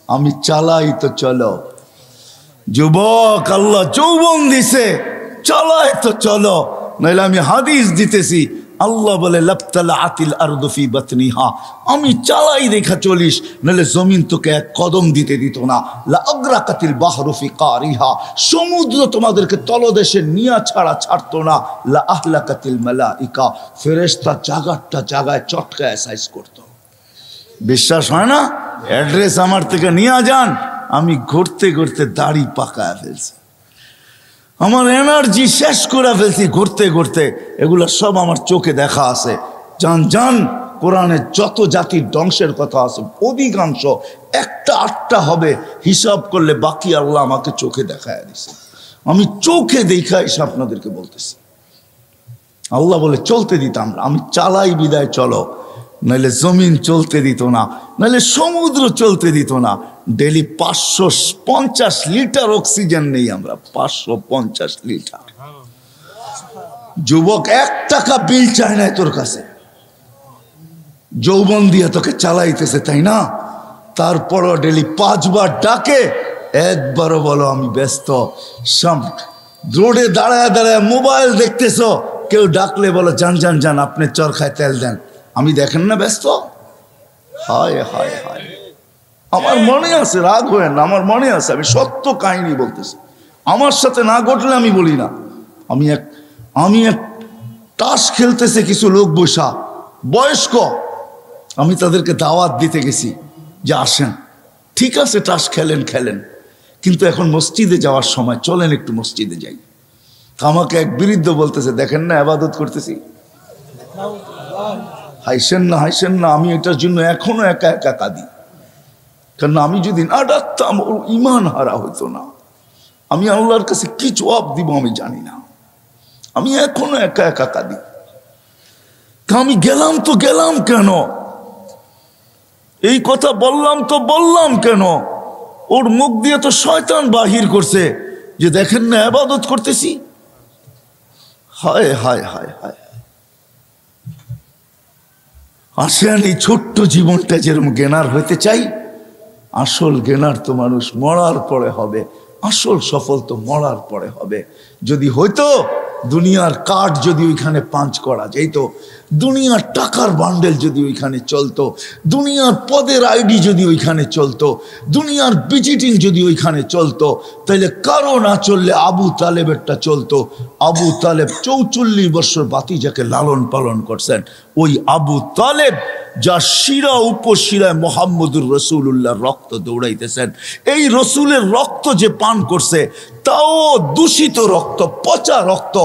আমি চালাই তো চলো যুবক, আল্লাহ যৌবন দিছে, চালাই তো চলো, নাইলে আমি হাদিস দিতেছি। আল্লাহ বলে লাবতালাআতিল আরদু ফি বাতনিহা, আমি চালাই দেখা চলিস, নাহলে জমিন তোকে এক কদম দিতে দিত না। লা আগরাকাতিল বাহরু ফি কারিহা, সমুদ্র তোমাদেরকে তলদেশে নিয়া ছাড়া ছাড়তো না। লা আহলাকাতিল মালাইকা, ফেরেশতা জায়গাটা জায়গায় চটকায় সাইজ করতো। বিশ্বাস হয় না? অ্যাড্রেস আমার থেকে নিয়ে যান, আমি ঘুরতে ঘুরতে দাড়ি পাকায় ফেলছি, আমার এনার্জি শেষ করে ফেলছি ঘুরতে ঘুরতে। এগুলো সব আমার চোখে দেখা আছে। জান জান, কোরআনে যত জাতির ধ্বংসের কথা আছে অধিকাংশ একটা আটটা হবে, হিসাব করলে বাকি আল্লাহ আমাকে চোখে দেখায় দিছে। আমি চোখে দেখা এসে আপনাদেরকে বলতেছি। আল্লাহ বলে চলতে দিতাম না, আমি চালাই বিদায় চলো, নাহলে জমিন চলতে দিত না, নাহলে সমুদ্র চলতে দিত না। ডেলি 550 লিটার অক্সিজেন নেই আমরা, 550 লিটার। যুবক 1 টাকা বিল চায় না তোর কাছে, যৌবন দিয়ে তোকে চালাইতেছে, তাই না? তারপরও ডেলি 5 বার ডাকে, একবারও বলো আমি ব্যস্ত। রোডে দাঁড়ায় দাঁড়ায় মোবাইল দেখতেছ, কেউ ডাকলে বলো যান যান যান, আপনি চরখায় তেল দেন, আমি দেখেন না ব্যস্ত। হায় হায় হায়, আমার মনে আছে, রাগ হয় না, আমার মনে আছে, আমি সত্য কাহিনী বলতেছি। আমার সাথে না ঘটলে আমি বলি না। আমি এক তাস খেলতেছে কিছু লোক বসা বয়স্ক, আমি তাদেরকে দাওয়াত দিতে গেছি যে আসেন, ঠিক আছে তাস খেলেন খেলেন, কিন্তু এখন মসজিদে যাওয়ার সময় চলেন একটু মসজিদে যাই। আমাকে এক বৃদ্ধ বলতেছে দেখেন না ইবাদত করতেছি। হাইসেন না হাইসেন না, আমি এটার জন্য এখনো একা একা কাঁদি। কারণ আমি যদি না ডাকতাম ওর ইমান হারা হইতো না। আমি আল্লাহর কাছে কি জবাব দিব আমি জানি না, আমি এখনো একা একা কাঁদি। আমি গেলাম তো গেলাম কেন, এই কথা বললাম তো বললাম কেন? ওর মুখ দিয়ে তো শয়তান বাহির করছে যে দেখেন না ইবাদত করতেছি। হায় হায় হায় হায়। আসেন এই ছোট্ট জীবনটা যেরকম জ্ঞানার হইতে চাই, আসল জ্ঞানার তো মানুষ মরার পরে হবে, আসল সফল তো মরার পরে হবে। যদি হইতো দুনিয়ার কার্ড যদি ওইখানে পাঞ্চ করা যেত, দুনিয়ার টাকার বান্ডেল যদি ওইখানে চলতো, দুনিয়ার পদের আইডি যদি ওইখানে চলতো, দুনিয়ার ভিজিটিং যদি ওইখানে চলতো, তাহলে কারো না চললে আবু তালেবেরটা চলতো। আবু তালেব 44 বছর বাতিজাকে লালন পালন করছেন। ওই আবু তালেব যা শিরা উপশিরায় মোহাম্মদুর রসুল্লাহর রক্ত দৌড়াইতেছেন, এই রসুলের রক্ত যে পান করছে তাও দূষিত রক্ত, পচা রক্ত,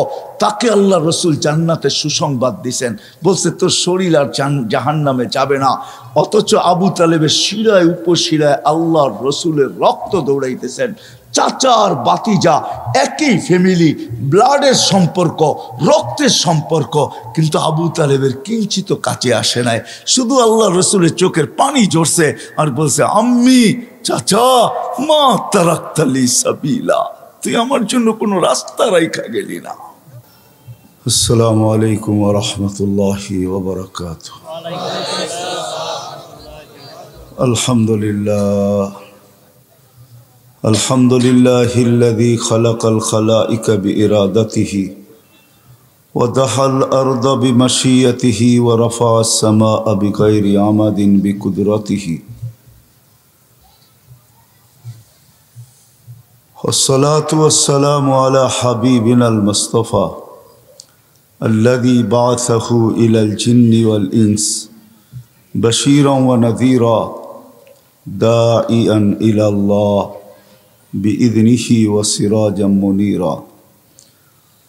তাকে আল্লাহ রসুল জান্নাতে সুসংবাদ দিছেন, বলছে তোর শরীর আর জাহান্নামে যাবে না। অথচ আবু তালেবের শিরায় উপশিরায় আল্লাহর রসুলের রক্ত দৌড়াইতেছেন। চাচার বাতিজা, একই ফ্যামিলি, ব্লাডের সম্পর্ক, রক্তের সম্পর্ক, কিন্তু আবু তালেবের কিঞ্চিত কাছে আসে নাই। শুধু আল্লাহ রসুলের চোখের পানি ঝরছে আর বলছে আম্মি, চাচা, মা তারাক্তালি সাবিলা, তুই আমার জন্য কোনো রাস্তা রাইখা গেলি না। আসসালামু আলাইকুম ওয়া রাহমাতুল্লাহি ওয়া বারাকাতুহু। আলহামদুলিল্লাহ আলহামদুলিল্লাহিল্লাযী খালাকাল খালাইকা বিইরাদাতিহি ওয়া দাহাল আরদা বিমাশিয়াতিহি ওয়া রাফাআস সামাআ বিগাইরি আমাদিন বিকুদরাতিহি। ওয়াসসালাতু ওয়াসসালামু আলা হাবিবিনাল মুস্তাফা الذي بعثه إلى الجن والإنس بشيرا ونذيرا داعيا إلى الله بإذنه وسراجا منيرا.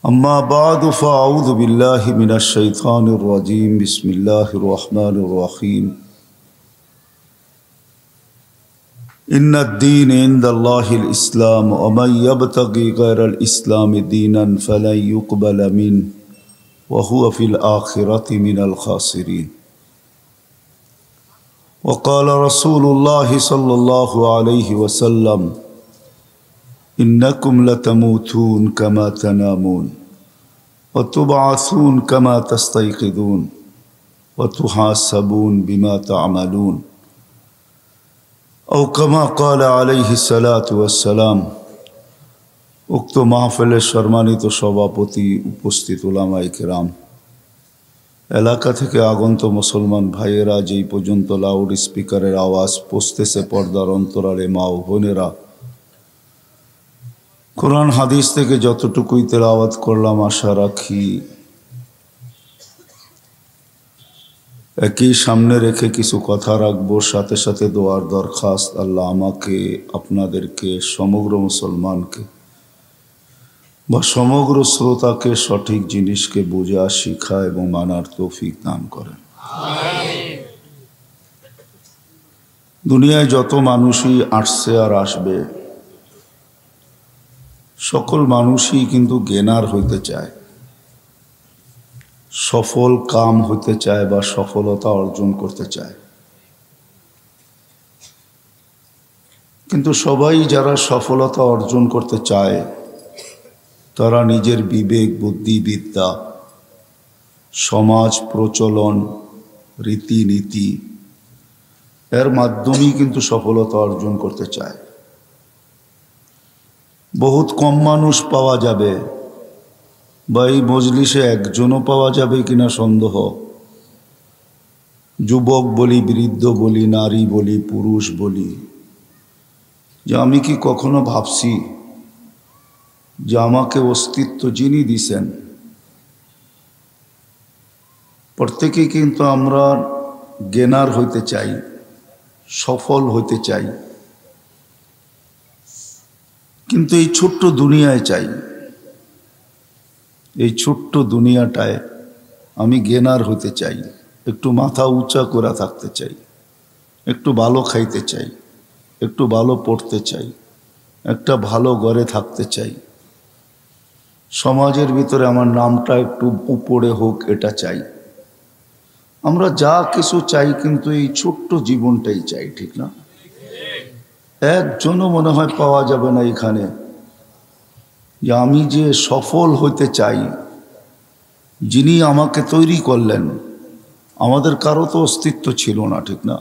أما بعد فأعوذ بالله من الشيطان الرجيم. بسم الله الرحمن الرحيم. إن الدين عند الله الإسلام ومن يبتغي غير الإسلام دينا فلن يقبل منه وهو في الآخرة من الخاسرين. وقال رسول الله صلى الله عليه وسلم إنكم لتموتون كما تنامون وتبعثون كما تستيقظون وتحاسبون بما تعملون. ও কামা ক্বালা আলাইহিস সালাতু ওয়াস সালাম। উক্ত মাহফিলের সম্মানিত সভাপতি, উপস্থিত উলামায়ে কেরাম, এলাকা থেকে আগন্ত মুসলমান ভাইয়েরা, যেই পর্যন্ত লাউড স্পিকারের আওয়াজ পৌঁছতেছে পর্দার অন্তরালে মা ও বোনেরা, কোরআন হাদিস থেকে যতটুকুই তেলাওয়াত করলাম আশা রাখি একই সামনে রেখে কিছু কথা রাখবো, সাথে সাথে দোয়ার দরখাস্ত। আল্লাহ আমাকে, আপনাদেরকে, সমগ্র মুসলমানকে বা সমগ্র শ্রোতাকে সঠিক জিনিসকে বোঝা, শিখা এবং মানার তৌফিক দান করেন। দুনিয়ায় যত মানুষই আসছে আর আসবে, সকল মানুষই কিন্তু জ্ঞানার হইতে চায়, সফল কাম হইতে চায় বা সফলতা অর্জন করতে চায়। কিন্তু সবাই যারা সফলতা অর্জন করতে চায়, তারা নিজের বিবেক, বুদ্ধি, বিদ্যা, সমাজ প্রচলন, রীতিনীতি এর মাধ্যমেই কিন্তু সফলতা অর্জন করতে চায়। বহুত কম মানুষ পাওয়া যাবে, বা এই মজলিসে একজনও পাওয়া যাবে কিনা সন্দেহ। যুবক বলি, বৃদ্ধ বলি, নারী বলি, পুরুষ বলি, যে আমি কি কখনো ভাবছি যে আমাকে অস্তিত্ব যিনি দিছেন, প্রত্যেকেই কিন্তু আমরা জ্ঞানার হইতে চাই, সফল হইতে চাই, কিন্তু এই ছোট্ট দুনিয়ায় চাই। এই ছোট্ট দুনিয়াটায় আমি জ্ঞানার হইতে চাই, একটু মাথা উঁচা করে থাকতে চাই, একটু ভালো খাইতে চাই, একটু ভালো পড়তে চাই, একটা ভালো ঘরে থাকতে চাই, সমাজের ভিতরে আমার নামটা একটু উপরে হোক, এটা চাই। আমরা যা কিছু চাই, কিন্তু এই ছোট্ট জীবনটাই চাই, ঠিক না? একজনও মনে হয় পাওয়া যাবে না এখানে যে আমি যে সফল হইতে চাই, যিনি আমাকে তৈরি করলেন। আমাদের কারো তো অস্তিত্ব ছিল না, ঠিক না?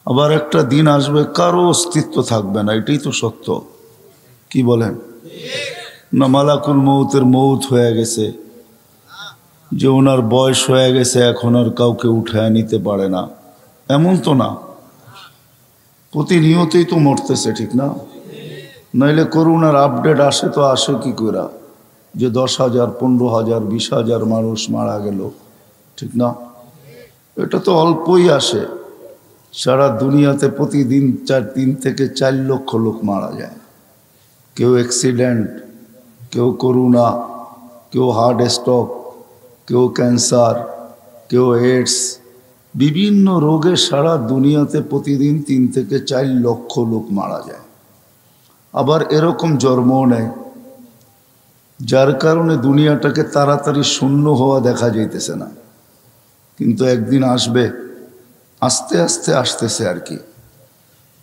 আবার একটা দিন আসবে কারো অস্তিত্ব থাকবে না, এটাই তো সত্য। কি বলেন না? মালাকুল মৌতের মৌত হয়ে গেছে, যে ওনার বয়স হয়ে গেছে, এখন আর কাউকে উঠায় নিতে পারে না, এমন তো না। প্রতিনিয়তই তো মরতেছে, ঠিক না? নাইলে করোনার আপডেট আসে তো আসে কি করে যে 10,000, 15,000, 20,000 মানুষ মারা গেল, ঠিক না? এটা তো অল্পই আসে। সারা দুনিয়াতে প্রতিদিন 3 থেকে 4 লক্ষ লোক মারা যায়। কেউ অ্যাক্সিডেন্ট, কেউ করোনা, কেউ হার্ট স্ট্রোক, কেউ ক্যান্সার, কেউ এইডস, বিভিন্ন রোগে সারা দুনিয়াতে প্রতিদিন 3 থেকে 4 লক্ষ লোক মারা যায়। আবার এরকম জন্মও নেয়, যার কারণে দুনিয়াটাকে তাড়াতাড়ি শূন্য হওয়া দেখা যাইতেছে না। কিন্তু একদিন আসবে, আস্তে আস্তে আসতেছে আর কি।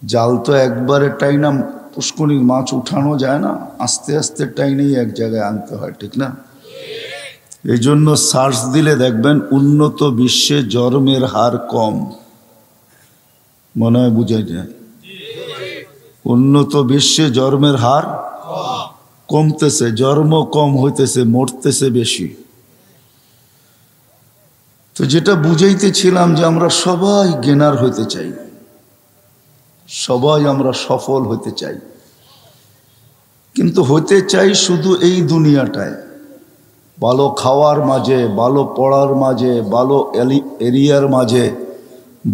জাল তো একবারে টাইনা পুষ্করিণীর মাছ উঠানো যায় না, আস্তে আস্তে টাইনেই এক জায়গায় আনতে হয়, ঠিক না? এই জন্য সার্চ দিলে দেখবেন উন্নত বিশ্বে জন্মের হার কম। মনে হয় বুঝাই যায়? উন্নত বিশ্বে জন্মের হার কমতেছে, জন্ম কম হইতেছে, মরতেছে বেশি। তো যেটা বুঝাইতেছিলাম যে আমরা সবাই জ্ঞানার হইতে চাই, সবাই আমরা সফল হইতে চাই, কিন্তু হইতে চাই শুধু এই দুনিয়াটায়, ভালো খাওয়ার মাঝে, ভালো পড়ার মাঝে, ভালো এরিয়ার মাঝে,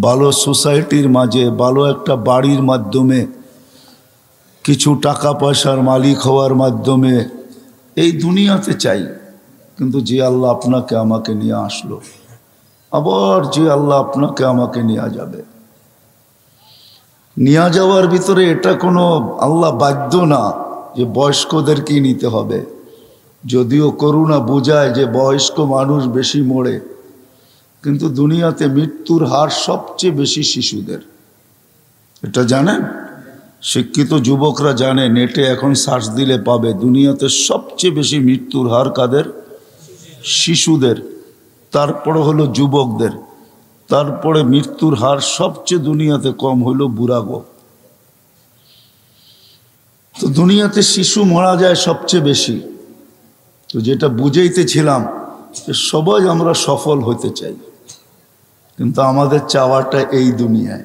ভালো সোসাইটির মাঝে, ভালো একটা বাড়ির মাধ্যমে, কিছু টাকা পয়সার মালিক হওয়ার মাধ্যমে এই দুনিয়াতে চাই। কিন্তু যে আল্লাহ আপনাকে আমাকে নিয়ে আসলো, আবার যে আল্লাহ আপনাকে আমাকে নিয়ে যাবে, নিয়ে যাওয়ার ভিতরে এটা কোনো আল্লাহ বাধ্য না যে বয়স্কদেরকেই নিতে হবে। যদিও করুণা বোঝায় যে বয়স্ক মানুষ বেশি মরে, কিন্তু দুনিয়াতে মৃত্যুর হার সবচেয়ে বেশি শিশুদের। এটা জানেন? শিক্ষিত যুবকরা জানে, নেটে এখন সার্চ দিলে পাবে, দুনিয়াতে সবচেয়ে বেশি মৃত্যুর হার কাদের? শিশুদের। তারপরে হলো যুবকদের, তারপরে মৃত্যুর হার সবচেয়ে দুনিয়াতে কম হইল বুড়াগো। তো দুনিয়াতে শিশু মারা যায় সবচেয়ে বেশি। তো যেটা বুঝাইতেছিলাম যে সবাই আমরা সফল হতে চাই, কিন্তু আমাদের চাওয়াটা এই দুনিয়ায়।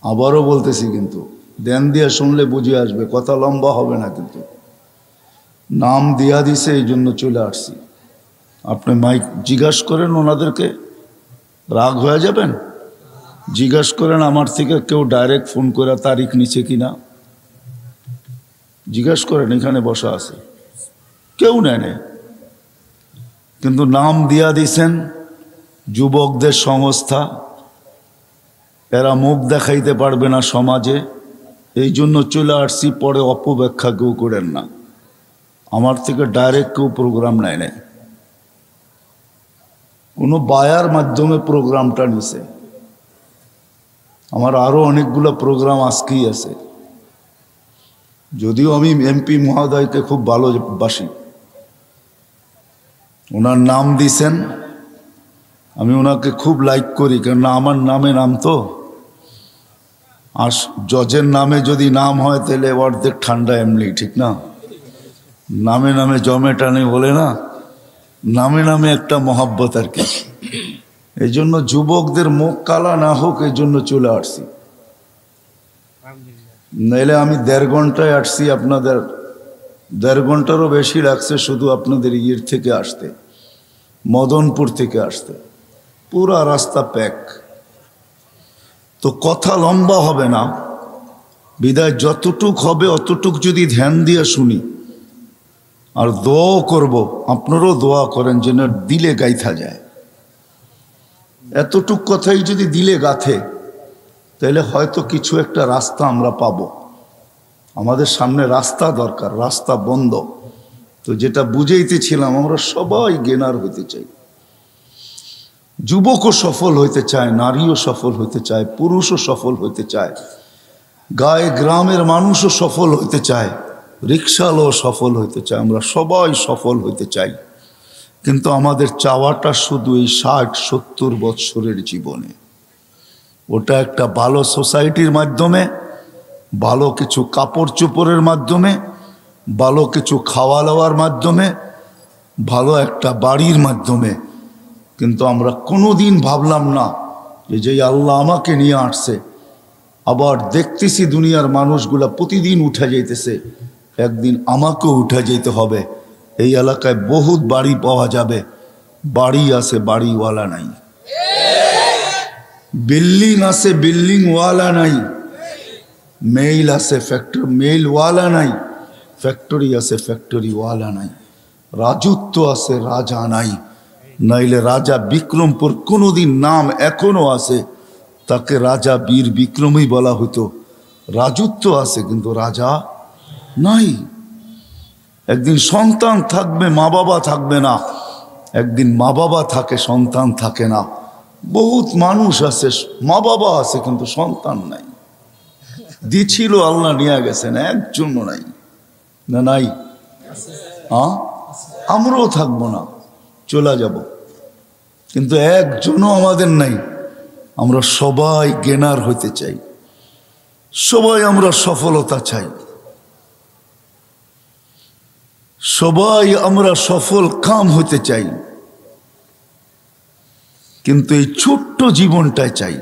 আবারও বলতেছি, কিন্তু ধ্যান দিয়ে শুনলে বুঝে আসবে, কথা লম্বা হবে না। কিন্তু নাম দিয়া দিছে, এই জন্য চলে আসছি। আপনি মাইক জিজ্ঞাসা করেন ওনাদেরকে, রাগ হয়ে যাবেন? জিজ্ঞাসা করেন আমার থেকে কেউ ডাইরেক্ট ফোন করে তারিখ নিছে কিনা, জিজ্ঞাসা করেন। এখানে বসা আছে, কেউ নেয়। কিন্তু নাম দিয়া দিছেন যুবকদের সংস্থা, এরা মুখ দেখাইতে পারবে না সমাজে, এই জন্য চলে আসছি। পরে অপব্যাখ্যা কেউ করেন না, আমার থেকে ডাইরেক্ট কেউ প্রোগ্রাম নেয়। কোনো বায়ার মাধ্যমে প্রোগ্রামটা নিছে। আমার আরো অনেকগুলো প্রোগ্রাম আজকেই আছে, যদিও আমি এমপি মহোদয়কে খুব ভালোবাসি। ওনার নাম দিছেন, আমি ওনাকে খুব লাইক করি, কেননা আমার নামে নাম তো। আর জজের নামে যদি নাম হয় তাহলে অর্ধেক ঠান্ডা এমনি, ঠিক না? নামে নামে জমে টানে বলে না, নামে নামে একটা মহাব্বত আর কি। এই জন্য যুবকদের মুখ কালা না হোক, এই জন্য চলে আসছি। নাইলে আমি 1.5 ঘন্টায় আসছি, আপনাদের 1.5 ঘন্টারও বেশি লাগছে শুধু আপনাদের ইয়ের থেকে আসতে, মদনপুর থেকে আসতে। পুরা রাস্তা প্যাক। তো কথা লম্বা হবে না, বিদায় যতটুক হবে অতটুক যদি ধ্যান দিয়ে শুনি আর দোয়াও করব। আপনারাও দোয়া করেন যেন দিলে গাইথা যায়। এতটুক কথাই যদি দিলে গাথে, তাহলে হয়তো কিছু একটা রাস্তা আমরা পাব। আমাদের সামনে রাস্তা দরকার, রাস্তা বন্ধ। তো যেটা বুঝাইতেছিলাম, আমরা সবাই গেনার হইতে চাই। যুবকও সফল হইতে চায়, নারীও সফল হইতে চায়, পুরুষও সফল হইতে চায়, গায়ে গ্রামের মানুষও সফল হইতে চায়, রিক্সাওয়ালাও সফল হইতে চায়। আমরা সবাই সফল হইতে চাই, কিন্তু আমাদের চাওয়াটা শুধু এই 60-70 বৎসরের জীবনে। ওটা একটা ভালো সোসাইটির মাধ্যমে, ভালো কিছু কাপড় চোপড়ের মাধ্যমে, ভালো কিছু খাওয়া দাওয়ার মাধ্যমে, ভালো একটা বাড়ির মাধ্যমে। কিন্তু আমরা কোনোদিন ভাবলাম না যে আল্লাহ আমাকে নিয়ে আসছে, আবার দেখতেছি দুনিয়ার মানুষগুলা প্রতিদিন উঠে যাইতেছে, একদিন আমাকেও উঠে যেতে হবে। এই এলাকায় বহুত বাড়ি পাওয়া যাবে, বাড়ি আছে বাড়িওয়ালা নাই, বিল্ডিং আছে বিল্ডিংওয়ালা নাই, মেইল আছে ফ্যাক্টরি মেইলওয়ালা নাই, ফ্যাক্টরি আছে ফ্যাক্টরিওয়ালা নাই, রাজত্ব আছে রাজা নাই। নাইলে রাজা বিক্রমপুর কোনোদিন নাম এখনো আছে, তাকে রাজা বীর বিক্রমই বলা হতো। রাজত্ব আছে কিন্তু রাজা নাই। একদিন সন্তান থাকবে, মা বাবা থাকবে না। একদিন মা বাবা থাকে, সন্তান থাকে না। বহুত মানুষ আছে, মা বাবা আছে কিন্তু সন্তান নাই। দিছিল আল্লাহ নিয়ে গেছেন, একজনও নাই। না নাই? হ্যাঁ, আমরাও থাকবো না, চলে যাব, কিন্তু একজনও আমাদের নাই। আমরা সবাই গেনার হইতে চাই, সবাই আমরা সফলতা চাই, সবাই আমরা সফল কাম হইতে চাই, কিন্তু এই ছোট্ট জীবনটাই চাই।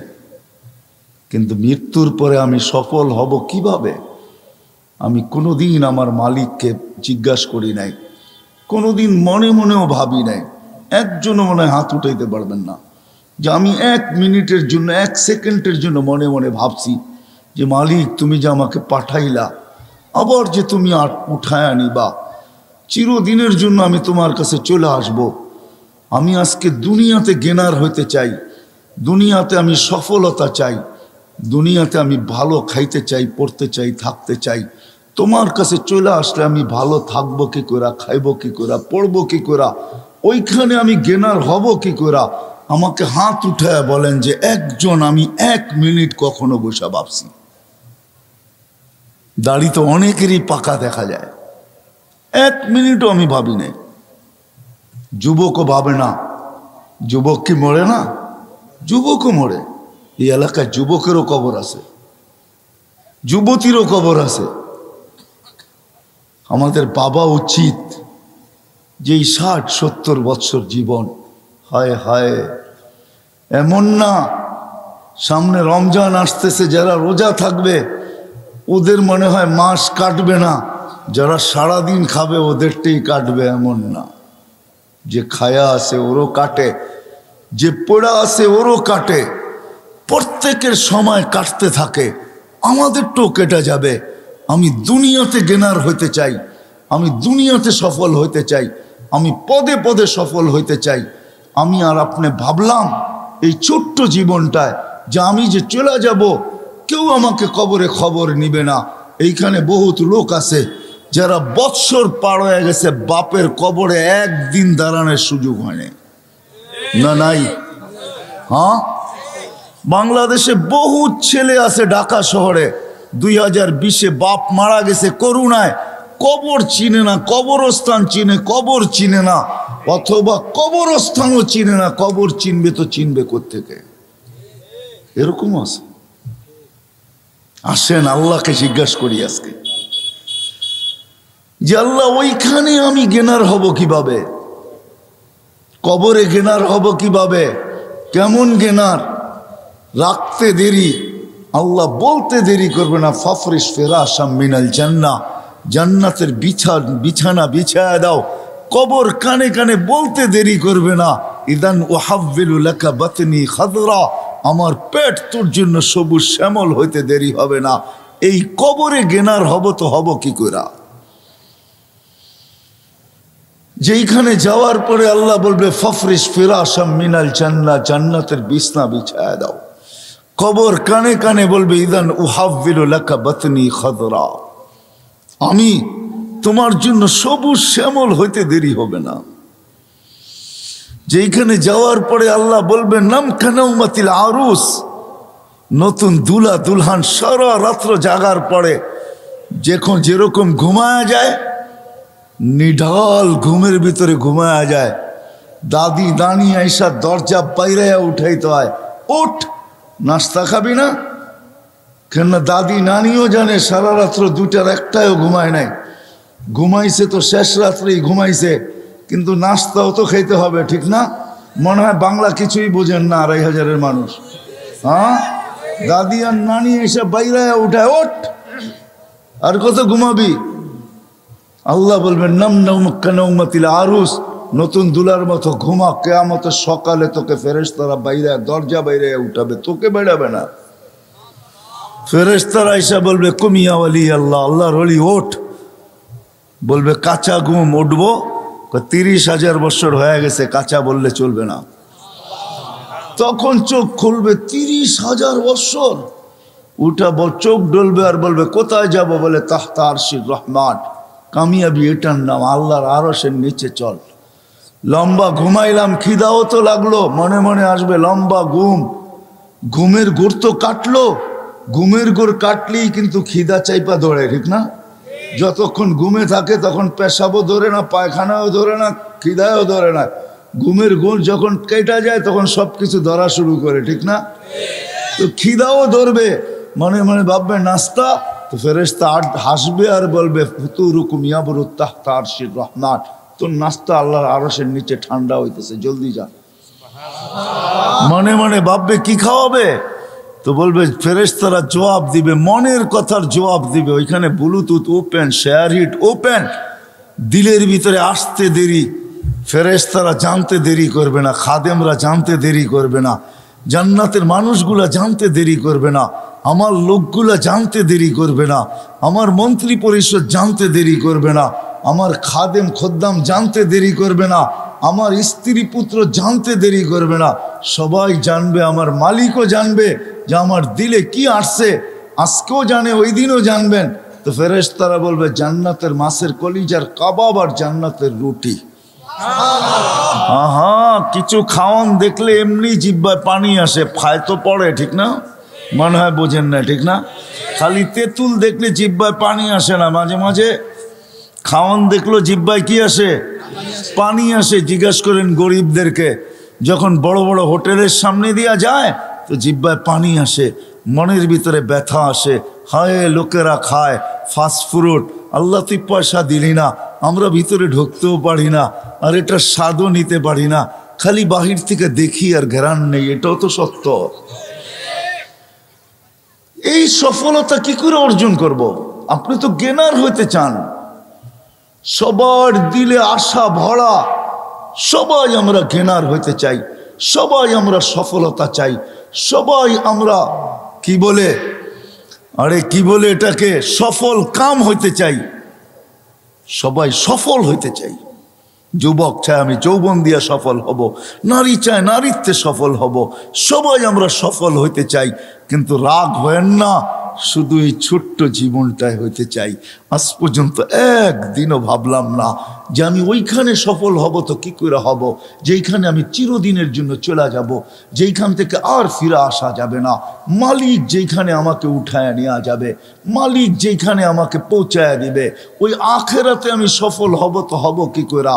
কিন্তু মৃত্যুর পরে আমি সফল হব কিভাবে? আমি কোনোদিন আমার মালিককে জিজ্ঞাসা করি নাই, কোনোদিন মনে মনেও ভাবি নাই। একজনও মনে হয় হাত উঠাইতে পারবেন না যে আমি 1 মিনিটের জন্য, 1 সেকেন্ডের জন্য মনে মনে ভাবছি যে মালিক তুমি যে আমাকে পাঠাইলা, আবার যে তুমি আর উঠায় আনিবা, চিরদিনের জন্য আমি তোমার কাছে চলে আসব। আমি আজকে দুনিয়াতে গেনার হইতে চাই, দুনিয়াতে আমি সফলতা চাই, দুনিয়াতে আমি ভালো খাইতে চাই, পড়তে চাই, থাকতে চাই। তোমার কাছে চলে আসলে আমি ভালো থাকবো কি করে, খাইবো কি করে, পড়বো কি করে, ওইখানে আমি গেনার হব কি করে? আমাকে হাত উঠায় বলেন যে একজন আমি 1 মিনিট কখনো বসে ভাবছি। দাড়ি তো অনেকেরই পাকা দেখা যায়, 1 মিনিটও আমি ভাবি নাই। যুবকও ভাবে না, যুবক কি মরে না? যুবকও মরে। এই এলাকায় যুবকেরও কবর আছে, যুবতীরও কবর আছে। আমাদের বাবা উচিত যে 60-70 বছর জীবন, হায় হায়, এমন না সামনে রমজান আসতেছে, যারা রোজা থাকবে ওদের মনে হয় মাস কাটবে না, যারা সারাদিন খাবে ওদেরটাই কাটবে, এমন না। যে খায়া আছে ওরও কাটে, যে পড়া আছে ওরও কাটে, প্রত্যেকের সময় কাটতে থাকে, আমাদেরটাও কেটে যাবে। আমি দুনিয়াতে গেনার হইতে চাই, আমি দুনিয়াতে সফল হইতে চাই, আমি পদে পদে সফল হইতে চাই। আমি আর আপনি ভাবলাম এই ছোট্ট জীবনটায় যে আমি যে চলে যাব, কেউ আমাকে কবরে খবর নিবে না। এইখানে বহুত লোক আছে যারা বৎসর পার হয়ে গেছে, বাপের কবরে একদিন দাঁড়ানোর সুযোগ হয়নি। না নাই? হ্যাঁ, বাংলাদেশে বহুত ছেলে আছে, ঢাকা শহরে 2020-এ বাপ মারা গেছে করুণায়, কবর চিনে না, কবরস্থান চিনে, কবর চিনে না, অথবা কবরস্থানও চিনে না। কবর চিনবে তো চিনবে কোত্থেকে? এরকম আছে। আসেন আল্লাহকে জিজ্ঞাসা করি আজকে যে আল্লাহ, ওইখানে আমি গেনার হব কিভাবে? কবরে গেনার হব কিভাবে? কেমন গেনার? রাখতে দেরি, আল্লাহ বলতে দেরি করবে না। ফাফরিশ ফিরাশাম মিনাল জান্নাহ, জান্নাতের বিছানা বিছায়া দাও। কবর কানে কানে বলতে দেরি করবে না। ইদান উহাব্বিলু লাকা বাতনি খাদরা, আমার পেট তোর জন্য সবুজ শ্যামল হইতে দেরি হবে না। এই কবরে গেনার হব তো হব কি কইরা? যেইখানে যাওয়ার পরে আল্লাহ বলবে ফাফরিশ ফিরাশাম মিনাল জান্নাহ, জান্নাতের বিছনা বিছায়া দাও। কবর কানে কানে বলবে ইদান উহাব্বিলু লাকা বাতনি খাদরা, আমি তোমার জন্য সবুজ শ্যামল হইতে দেরি হবে না। যেইখানে যাওয়ার পরে আল্লাহ বলবে নাম কানাউমাতিল আরুস, নতুন দুলা দুলহান সারা রাত্র জাগার পরে যখন যেরকম ঘুমায়া যায়, নিঢাল ঘুমের ভিতরে ঘুমায়া যায়, দাদি দানি আইসা দরজা বাইরাইয়া উঠাইতে হয়, ওঠ নাস্তা খাবি না? কেন দাদি নানিও জানে সারা রাত্র 2টার 1টায়ও ঘুমায় নাই, ঘুমাইছে তো শেষ রাত্রেই ঘুমাইছে, কিন্তু নাস্তাও তো খাইতে হবে, ঠিক না? মনে হয় বাংলা কিছুই বোঝেন না 2500-এর মানুষ। হ্যাঁ, দাদি আর নানি এসে বাইরাইয়া উঠায়, ওঠ আর কত ঘুমাবি? আল্লাহ বলবেন নাম নৌমাতিল আরুস, নতুন দুলার মতো ঘুমা, কিয়ামতের সকালে তোকে ফেরেশতারা বাইরে দরজা বাইরে উঠাবে, তোকে বেড়াবে না। ফেরেশতারা এসে বলবে কুমিয়া ওয়ালি আল্লাহ, আল্লাহর ওলি ওঠ। বলবে কাঁচা ঘুম, উঠবো? 30,000 বছর হয়ে গেছে, কাঁচা বললে চলবে না। তখন চোখ খুলবে 30,000 বছর, উঠাবো, চোখ ডলবে আর বলবে কোথায় যাব? বলে তাহতা আরশির রহমান। কামিয়াবি এটার নাম, আল্লাহর আরশের নিচে চল। লম্বা ঘুমাইলাম, খিদাও তো লাগলো, মনে মনে আসবে লম্বা ঘুম, ঘুমের ঘোর তো কাটলো, ঘুমের ঘোর কাটলেই কিন্তু খিদা চাইপা ধরে, ঠিক না? যতক্ষণ ঘুমে থাকে তখন পেশাবও ধরে না, পায়খানাও ধরে না, খিদাও ধরে না। ঘুমের ঘোর যখন কেটে যায় তখন সব কিছু ধরা শুরু করে, ঠিক না? তো খিদাও ধরবে, মনে মনে ভাববে নাস্তা, তো ফেরেশতা হাসবে আর বলবে ফুতুরুকুম ইয়াবরুত তাহতা আরশির রহমান, তোর নাস্তা আল্লাহর আরশের নিচে ঠান্ডা হইতেছে, জলদি যা। মনে মনে ভাববে কি খাওয়াবে? তো বলবে ফেরেশতারা জবাব দিবে, মনের কথার জবাব দিবে। ওইখানে Bluetooth open, SHAREit open, দিলের ভিতরে আসতে দেরি, ফেরেশতারা জানতে দেরি করবে না, খাদেমরা জানতে দেরি করবে না, জান্নাতের মানুষগুলা জানতে দেরি করবে না, আমার লোকগুলা জানতে দেরি করবে না, আমার মন্ত্রী পরিষদ জানতে দেরি করবে না, আমার খাদেম খদ্দাম জানতে দেরি করবে না, আমার স্ত্রী পুত্র জানতে দেরি করবে না। সবাই জানবে, আমার মালিকও জানবে যে আমার দিলে কি আসছে, আজকেও জানে, ওই দিনও জানবেন। তো ফেরেশতারা বলবে জান্নাতের মাছের কলিজার কাবাব আর জান্নাতের রুটি। আহা, কিছু খাওয়ান দেখলে এমনি জিহ্বায় পানি আসে, ফায় তো পড়ে, ঠিক না? মনে হয় বোঝেন না, ঠিক না? খালি তেঁতুল দেখলে জিহ্বায় পানি আসে না, মাঝে মাঝে খাওয়ান দেখলো জিহ্বায় কি আসে? পানি আসে। জিজ্ঞাসা করেন গরিবদেরকে, যখন বড় বড় হোটেলের সামনে দিয়া যায় তো জিহ্বায় পানি আসে, মনের ভিতরে ব্যথা আসে, হায় লোকেরা খায় ফাস্ট ফুড, আল্লাহ তুই পয়সা দিলি না, আমরা ভিতরে ঢুকতেও পারি না, আর এটার স্বাদও নিতে পারি না, খালি বাহির থেকে দেখি আর ঘেরান নেই। এটাও তো সত্য। এই সফলতা কি করে অর্জন করব? আপনি তো গেনার হইতে চান, সবার দিলে আশা ভরা, সবাই আমরা গেনার হইতে চাই, সবাই আমরা সফলতা চাই, সবাই আমরা কি বলে, আরে কি বলে এটাকে, সফল কাম হইতে চাই, সবাই সফল হইতে চাই। যুবক চায় আমি যৌবন দিয়া সফল হব, নারী চায় নারীত্বে সফল হব, সবাই আমরা সফল হইতে চাই। কিন্তু রাগ হয়েন না, শুধু এই ছোট্ট জীবনটাই হইতে চাই। আজ পর্যন্ত একদিনও ভাবলাম না যে আমি ওইখানে সফল হব। তো কি করে হব যেইখানে আমি চিরদিনের জন্য চলে যাব, যেইখান থেকে আর ফিরে আসা যাবে না। মালিক যেইখানে আমাকে উঠায় নেওয়া যাবে, মালিক যেইখানে আমাকে পৌঁছায় দিবে, ওই আখেরাতে আমি সফল হব। তো হব কি করে?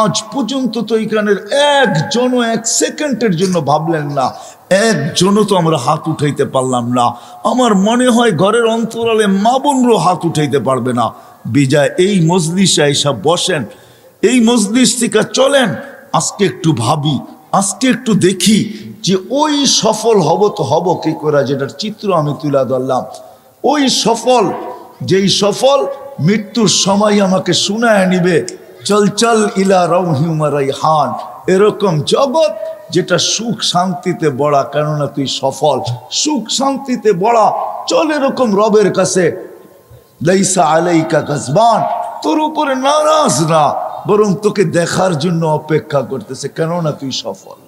আজ পর্যন্ত তো এইখানের একজনও এক সেকেন্ডের জন্য ভাবলেন না, একজনও তো আমরা হাত উঠাইতে পারলাম না। আমার মনে হয় ঘরের অন্তরালে মা বোনরও হাত উঠাইতে পারবে না। বিজয় এই মজলিসে এইসব বসেন, এই মজলিস থেকে চলেন, আজকে একটু ভাবি, আজকে একটু দেখি যে ওই সফল হব তো হব কি করে, যেটার চিত্র আমি তুলে ধরলাম। ওই সফল, যেই সফল মৃত্যুর সময় আমাকে শুনায় নিবে, চল চল ইলা রাউহি ওয়া রাইহান, এরকম জগৎ যেটা সুখ শান্তিতে বড়া, কেননা তুই সফল, সুখ শান্তিতে বড়া, চল এরকম রবের কাছে। লাইসা আলাইকা গাজবান, তোর উপরে নারাজ না, বরং তোকে দেখার জন্য অপেক্ষা করতেছে, কেননা তুই সফল।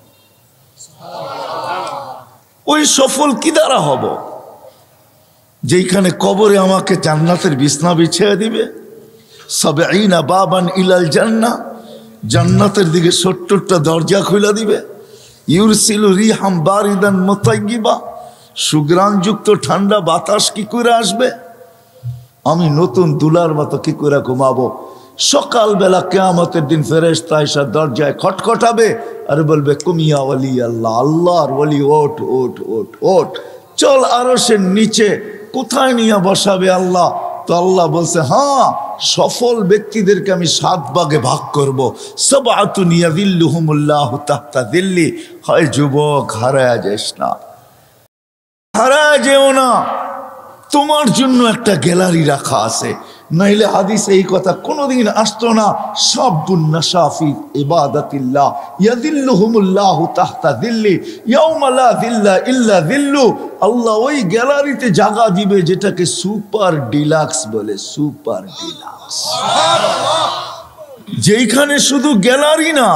ওই সফল কি দ্বারা হব? যেইখানে কবরে আমাকে জান্নাতের বিছনা বিছিয়ে দিবে, সাবঈনা বাবান ইলাল জান্নাহ, জান্নাতের দিকে ৭০টা দরজা খুলে দিবে। ইউরসিলু রিহাম বারিদান মুতাইয়্যিবা, সুগ্রাণযুক্ত ঠান্ডা বাতাস কি করে আসবে? আমি নতুন দুলার মতো কি করে ঘুমাবো? সকালবেলা কিয়ামতের দিন ফেরেশতা এসে দরজায় খটখটাবে আর বলবে কুমিয়া ওয়ালি আল্লাহ, আল্লাহর ওয়ালি, ওঠ ওঠ ওঠ ওঠ, চল আরশের নিচে। কোথায় নিয়ে বসাবে আল্লাহ? তো আল্লাহ বলছে, হ্যাঁ, সফল ব্যক্তিদেরকে আমি ৭ ভাগে ভাগ করব। সাবআতুন ইয়াযিল্লুহুমুল্লাহু তাহতা যিল্লি। হয় যুবক, হারায় যাস না, হারায় যেও না, তোমার জন্য একটা গ্যালারি রাখা আছে। নাইলে হাদিসে এই কথা কোনোদিন আসতো না। শাবুন নাশা ফি ইবাদাতিল্লাহ ইয়াযিল্লুহুমুল্লাহু তাহতা যিল্লি ইয়াওমা লা যিল্লা ইল্লা যিল্লু। আল্লাহ ওই গ্যালারিতে জায়গা দিবে যেটাকে সুপার ডিলাক্স বলে, সুপার ডিলাক্স, যেইখানে শুধু গ্যালারি না,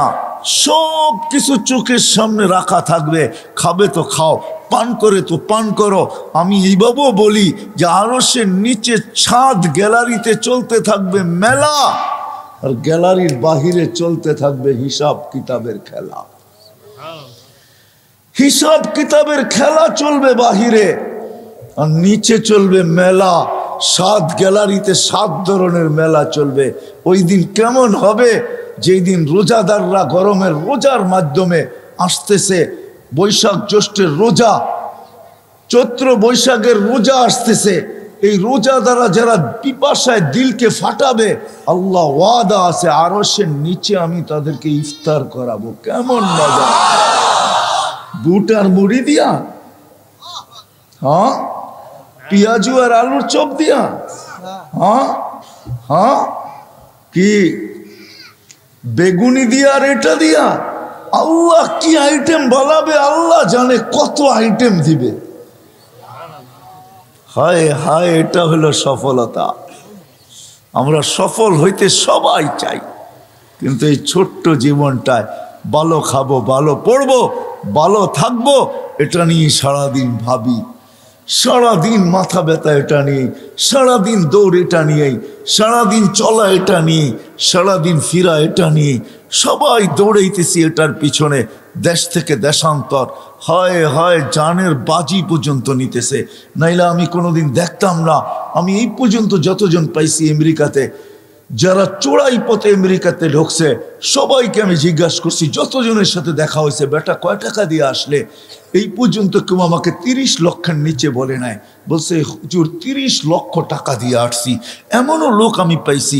সব কিছু চোখের সামনে রাখা থাকবে। খাবে তো খাও, পান করে তো পান করো। আমি এইভাবেও বলি যে আরশের নিচে ছাদ গ্যালারিতে চলতে থাকবে মেলা, আর গ্যালারির বাহিরে চলতে থাকবে হিসাব কিতাবের খেলা। হিসাব কিতাবের খেলা চলবে বাহিরে, আর নিচে চলবে মেলা। ৭ গ্যালারিতে ৭ ধরনের মেলা চলবে। ওই দিন কেমন হবে? যেই দিন রোজাদাররা গরমের রোজার মাধ্যমে আসতেছে, বৈশাখ জ্যৈষ্ঠের রোজা, চৈত্র বৈশাখের রোজা আসতেছে, এই রোজা দ্বারা যারা পিপাসায় দিলকে ফাটাবে, আল্লাহ ওয়াদা আছে আরশের নিচে আমি তাদেরকে ইফতার করাবো। কেমন মজা! বুট আর মুড়ি দিয়া, হ্যাঁ, পেঁয়াজু আর আলুর চপ দিয়া, হ্যাঁ হ্যাঁ, কি বেগুনি দিয়া আর এটা দিয়া, আল্লাহ কি আইটেম বলাবে, আল্লাহ জানে কত আইটেম দিবে। হায় হায়, এটা হলো সফলতা। আমরা সফল হইতে সবাই চাই, কিন্তু এই ছোট্ট জীবনটায় ভালো খাবো, ভালো পড়বো, ভালো থাকবো, এটা নিয়ে সারাদিন ভাবি, সারাদিন মাথা ব্যথা এটা নিয়ে, সারাদিন দৌড় এটা নিয়েই, সারাদিন চলা এটা নিয়ে, সারাদিন ফিরা এটা নিয়ে, সবাই দৌড়াইতেছি এটার পিছনে। দেশ থেকে দেশান্তর, হয় হয় জানের বাজি পর্যন্ত নিতেছে। নাইলে আমি কোনোদিন দেখতাম না। আমি এই পর্যন্ত যতজন পাইছি আমেরিকাতে, যারা চোরাই পথে আমেরিকাতে ঢুকছে সবাইকে আমি জিজ্ঞাসা করছি, যতজনের সাথে দেখা হয়েছে, বেটা কয় টাকা দিয়ে আসলে? এই পর্যন্ত কেউ আমাকে 30 লক্ষের নিচে বলে নাই। বলছে হুজুর 30 লক্ষ টাকা দিয়ে আসছি। এমনও লোক আমি পাইছি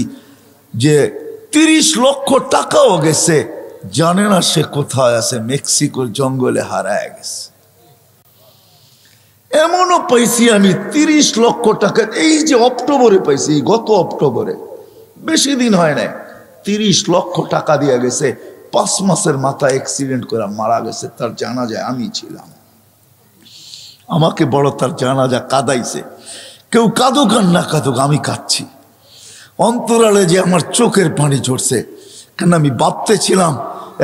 যে 30 লক্ষ টাকাও গেছে, জানে না সে কোথায় আছে, মেক্সিকোর জঙ্গলে হারায় গেছে। এমনও পাইছি আমি 30 লক্ষ টাকা, এই যে অক্টোবরে পাইছি, গত অক্টোবরে, বেশি দিন হয় নাই, 30 লক্ষ টাকা দিয়ে গেছে। 5 মাসের মাথায় অ্যাক্সিডেন্ট করে মারা গেছে। তার জানাজায় আমি ছিলাম। আমাকে বড় তার জানাজা কাঁদাইছে। কেউ কাঁদুক আর না কাঁদুক, আমি কাঁদছি। অন্তরালে যে আমার চোখের পানি ঝরছে, কেন আমি ভাবতেছিলাম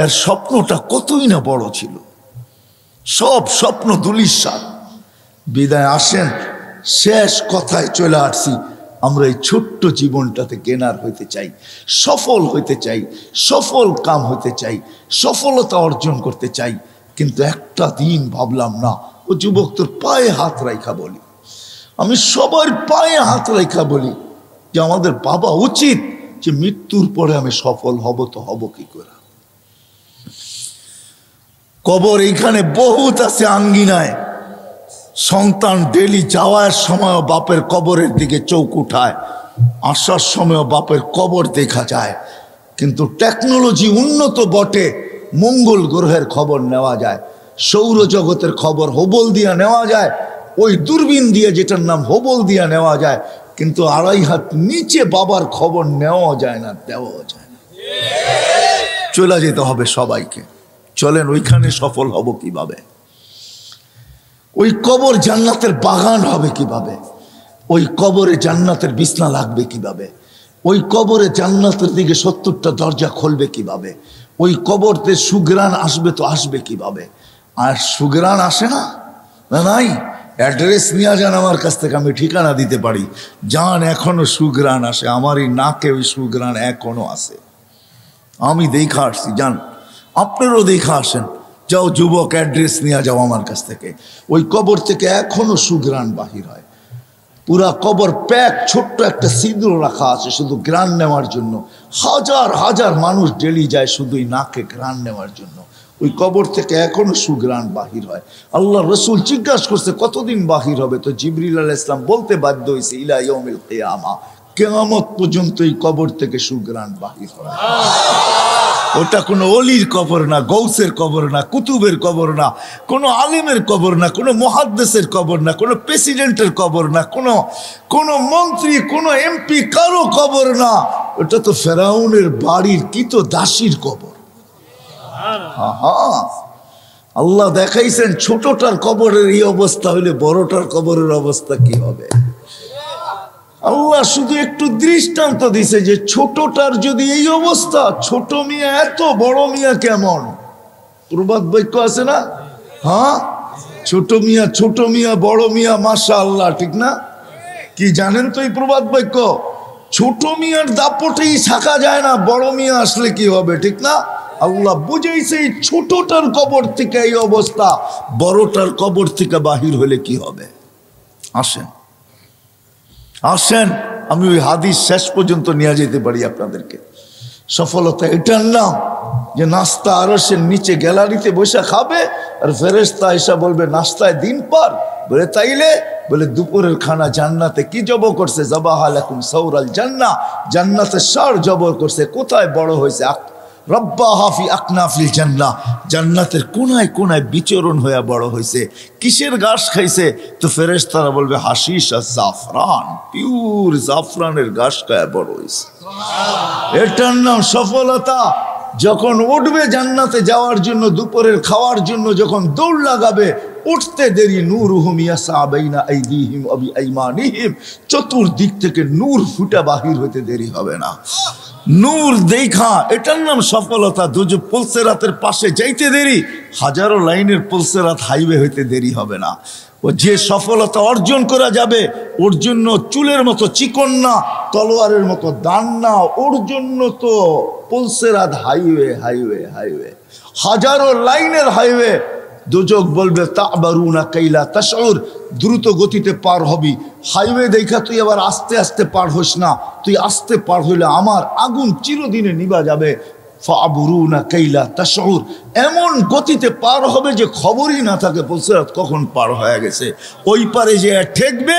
এর স্বপ্নটা কতই না বড় ছিল। সব স্বপ্ন ধূলিসাৎ। বিদায় আসেন, শেষ কথায় চলে আসছি। আমরা এই ছোট্ট জীবনটাতে গেনার হইতে চাই, সফল হইতে চাই, সফল কাম হইতে চাই, সফলতা অর্জন করতে চাই। কিন্তু একটা দিন ভাবলাম না, ও যুবক তোর পায়ে হাত রাখা বলি, আমি সবার পায়ে হাত রাখা বলি যে আমাদের ভাবা উচিত যে মৃত্যুর পরে আমি সফল হব, তো হব কি করে? কবর এইখানে বহুত আছে আঙ্গিনায়। সন্তান ডেলি যাওয়ার সময় বাপের কবরের দিকে চোখ উঠায়, আসার সময় বাপের কবর দেখা যায়। কিন্তু টেকনোলজি উন্নত বটে, মঙ্গল গ্রহের খবর নেওয়া যায়, সৌরজগতের খবর হোবল দিয়া নেওয়া যায়, ওই দূরবীন দিয়ে যেটার নাম হোবল দিয়া নেওয়া যায়। কিন্তু 2.5 হাত নিচে বাবার খবর নেওয়া যায় না, দেওয়া যায় না। চলে যেতে হবে সবাইকে। চলেন, ওইখানে সফল হব কিভাবে? ওই কবর জান্নাতের বাগান হবে কিভাবে? ওই কবরে জান্নাতের বিছনা লাগবে কিভাবে? ওই কবরে জান্নাতের দিকে 70টা দরজা খুলবে কিভাবে? ওই কবরতে সুগ্রাণ আসবে, তো আসবে কিভাবে? আর সুগ্রাণ আসে না, নাই। অ্যাড্রেস নিয়ে যান আমার কাছ থেকে, আমি ঠিকানা দিতে পারি। যান, এখনো সুগ্রাণ আসে। আমার এই নাকে ওই সুগ্রাণ এখনো আসে। আমি দেখা আসছি, যান আপনারও দেখা আসেন। যাও যুবক, অ্যাড্রেস নিয়ে যাও আমার কাছ থেকে। ওই কবর থেকে এখনো সুগ্রাণ বাহির হয়। পুরা কবর প্যাক, ছোট্ট একটা সিঁদুর রাখা আছে শুধু গ্রাণ নেওয়ার জন্য। হাজার হাজার মানুষ ডেলি যায় শুধুই নাকে গ্রাণ নেওয়ার জন্য। ওই কবর থেকে এখনো সুগ্রাণ বাহির হয়। আল্লাহ রসুল জিজ্ঞাসা করছে কতদিন বাহির হবে? তো জিবরিল আলাইহিস সালাম বলতে বাধ্য হয়েছে, ইলা ইয়াউমিল কিয়ামা, কিয়ামত পর্যন্ত এই কবর থেকে সুগ্রাণ বাহির হয়। ওটা কোনো অলির কবর না, গৌসের কবর না, কুতুবের কবর না, কোনো আলেমের কবর না, কোনো মুহাদ্দিসের কবর না, কোনো প্রেসিডেন্টের কবর না, কোনো মন্ত্রী, কোনো এমপি, কারো কবর না। ওটা তো ফেরাউনের বাড়ির কিতো দাসীর কবর। আল্লাহ দেখাইছেন ছোটটার কবরের এই অবস্থা হইলে বড়টার কবরের অবস্থা কি হবে? আল্লাহ শুধু একটু দৃষ্টান্ত দিছে যে ছোটটার যদি এই অবস্থা, ছোট মিয়া এত, বড় মিয়া কেমন? প্রবাদ বাক্য আছে না? হ্যাঁ, ছোট মিয়া বড় মিয়া, মাশাআল্লাহ, ঠিক না? কি জানেন তো এই প্রবাদ বাক্য? ছোট মিয়ার দাপটেই থাকা যায় না, বড় মিয়া আসলে কি হবে, ঠিক না? আল্লাহ বুঝাইছে এই ছোটটার কবর থেকে এই অবস্থা, বড়টার কবর থেকে বাহির হলে কি হবে? আসেন আসেন, আমি ওই হাদিস শেষ পর্যন্ত নিয়ে যেতে পারি আপনাদেরকে। সফলতা এটার নাম যে নাস্তা আরশের নিচে গ্যালারিতে বসে খাবে, আর ফেরেশতা এসে বলবে নাস্তায় দিন পার। বলে তাইলে? বলে দুপুরের খানা জান্নাতে কি জব করছে? জাবাহা লাকুম সাউরাল জান্নাহ, জান্নাতে সার জবর করছে। কোথায় বড় হয়েছে? রব্বাহা ফি আকনাফিল জান্নাহ, জান্নাতের কোনায় কোনায় বিচরণ হয়ে বড় হয়েছে। কিসের ঘাস খাইছে? তো ফেরেশতারা বলবে হাশিশ আর জাফরান, পিওর জাফরানের ঘাস খায় বড় হয়েছে। এটার নাম সফলতা। যখন উঠবে জান্নাতে যাওয়ার জন্য, দুপুরের খাওয়ার জন্য যখন দৌড় লাগাবে, উঠতে দেরি নূরুহুম ইয়াসা বাইনা আইদিহিম ওয়া বিআইমানিহিম, চতুর্দিক থেকে নূর ফুটা বাহির হতে দেরি হবে না। নূর দেখা, এটার নাম সফলতা। দুজো পুলসেরাতের পাশে যাইতে দেরি, হাজারো লাইনের পুলসেরাত হাইওয়ে হইতে দেরি হবে না। ও যে সফলতা অর্জন করা যাবে, ওর জন্য চুলের মতো চিকন না, তলোয়ারের মতো দান না, ওর জন্য তো পুলসেরাত হাইওয়ে হাইওয়ে হাইওয়ে, হাজারো লাইনের হাইওয়ে। দোজখ বলবে তা'বারুনা কাইলা তাশউর, দ্রুত গতিতে পার হবি। হাইওয়ে দেখা তুই আবার আস্তে আস্তে পার হোস না, তুই আস্তে পার হইলে আমার আগুন চিরদিনে নিভা যাবে। ফা'বুরুনা কাইলা তাশউর, এমন গতিতে পার হবে যে খবরই না থাকে পুলসিরাত কখন পার হয়ে গেছে। ওই পারে যে ঠেকবে,